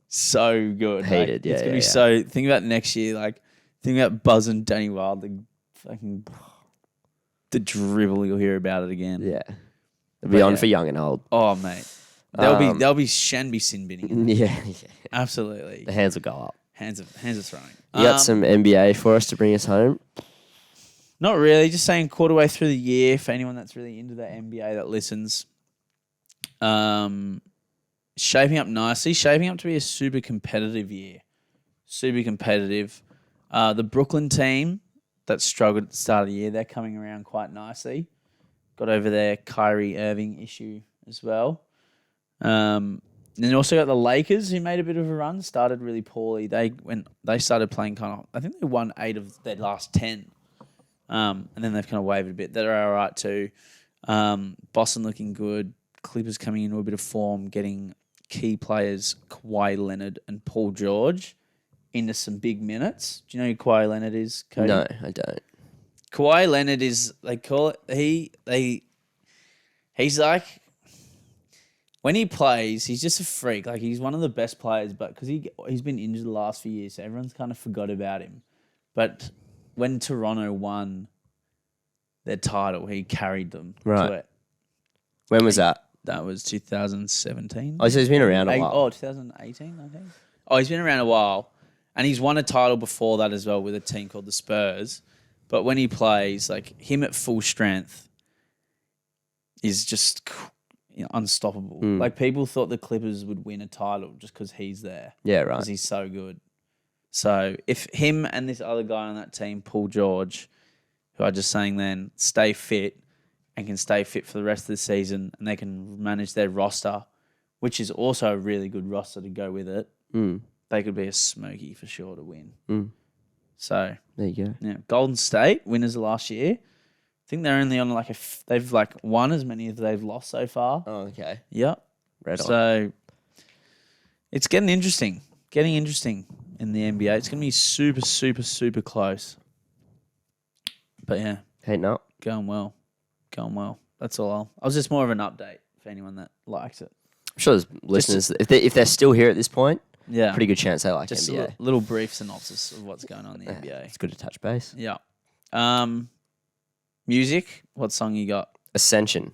so good. Hated, It's gonna be so. Think about next year, think about Buzz and Danny Wild, the dribble you'll hear about it again. Yeah. It'll be on for young and old. Oh mate, they'll be Shen be sin binning. Yeah. Absolutely. The hands will go up. Hands are throwing. You got some NBA for us to bring us home? Not really. Just saying, quarter way through the year for anyone that's really into the NBA that listens. Shaping up nicely. Shaping up to be a super competitive year. Super competitive. The Brooklyn team that struggled at the start of the year, they're coming around quite nicely. Got over their Kyrie Irving issue as well. Then you also got the Lakers, who made a bit of a run. Started really poorly. They started playing I think they won 8 of their last 10. And then they've kind of wavered a bit. They're all right too. Boston looking good. Clippers coming into a bit of form, getting key players Kawhi Leonard and Paul George into some big minutes. Do you know who Kawhi Leonard is, Kody? No, I don't. Kawhi Leonard is, they call it, he's like, when he plays, he's just a freak. He's one of the best players, but because he's been injured the last few years, so everyone's kind of forgot about him. But when Toronto won their title, he carried them to it. When was that? That was 2017. Oh, so he's been around a while. Oh, 2018, I think. Oh, he's been around a while. And he's won a title before that as well with a team called the Spurs. But when he plays, him at full strength is just unstoppable. People thought the Clippers would win a title just because he's there. Yeah, right. Because he's so good. So if him and this other guy on that team, Paul George, who I just saying then, stay fit and can stay fit for the rest of the season, and they can manage their roster, which is also a really good roster to go with it, they could be a smoky for sure to win. So there you go. Yeah, Golden State winners of last year. I think they're only on they've won as many as they've lost so far. Oh, okay. Yep. Red on. So it's getting interesting. Getting interesting in the NBA. It's going to be super, super, super close. But yeah, Hating up. going well. That's all. I was just more of an update for anyone that likes it. I'm sure there's listeners, if they're still here at this point, Yeah. pretty good chance they like Just NBA. a little brief synopsis of what's going on in the NBA. It's good to touch base. Yeah. Music. What song you got? Ascension.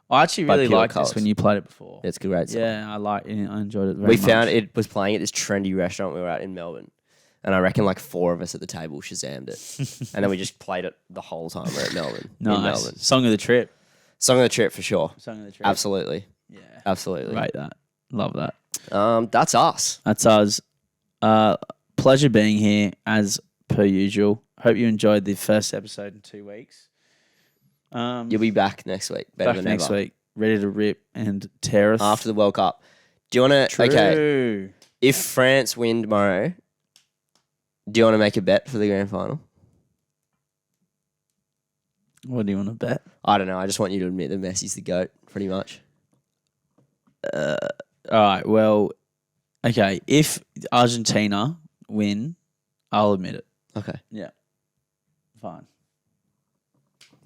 I actually By really Pure liked Colours. this when you played it before. It's a great song. Yeah, I enjoyed it very We much. found it was playing at this trendy restaurant we were at in Melbourne. And I reckon 4 of us at the table Shazammed it. And then we just played it the whole time we're at Melbourne. In Nice. Melbourne. Song of the trip. Song of the trip for sure. Song of the trip. Absolutely. Yeah. Absolutely. Rate that. Love that. That's us. That's us. Pleasure being here as per usual. Hope you enjoyed the first episode in 2 weeks. You'll be back next week. Better Back than next ever. week. Ready to rip and tear us. After the World Cup. Do you want to... True. Okay. If France win tomorrow, do you want to make a bet for the grand final? What do you want to bet? I don't know. I just want you to admit that Messi's the GOAT, pretty much. All right. Well, okay. If Argentina win, I'll admit it. Okay. Yeah. Fine.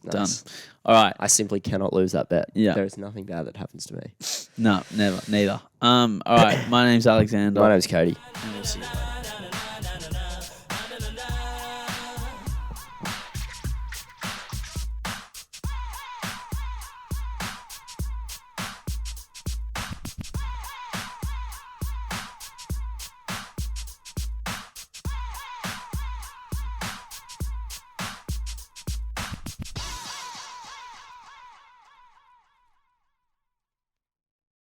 Nice. Done. All right. I simply cannot lose that bet. Yeah. There is nothing bad that happens to me. No, never. Neither. All right. My name's Alexander. My name's Kody. And we'll see you later.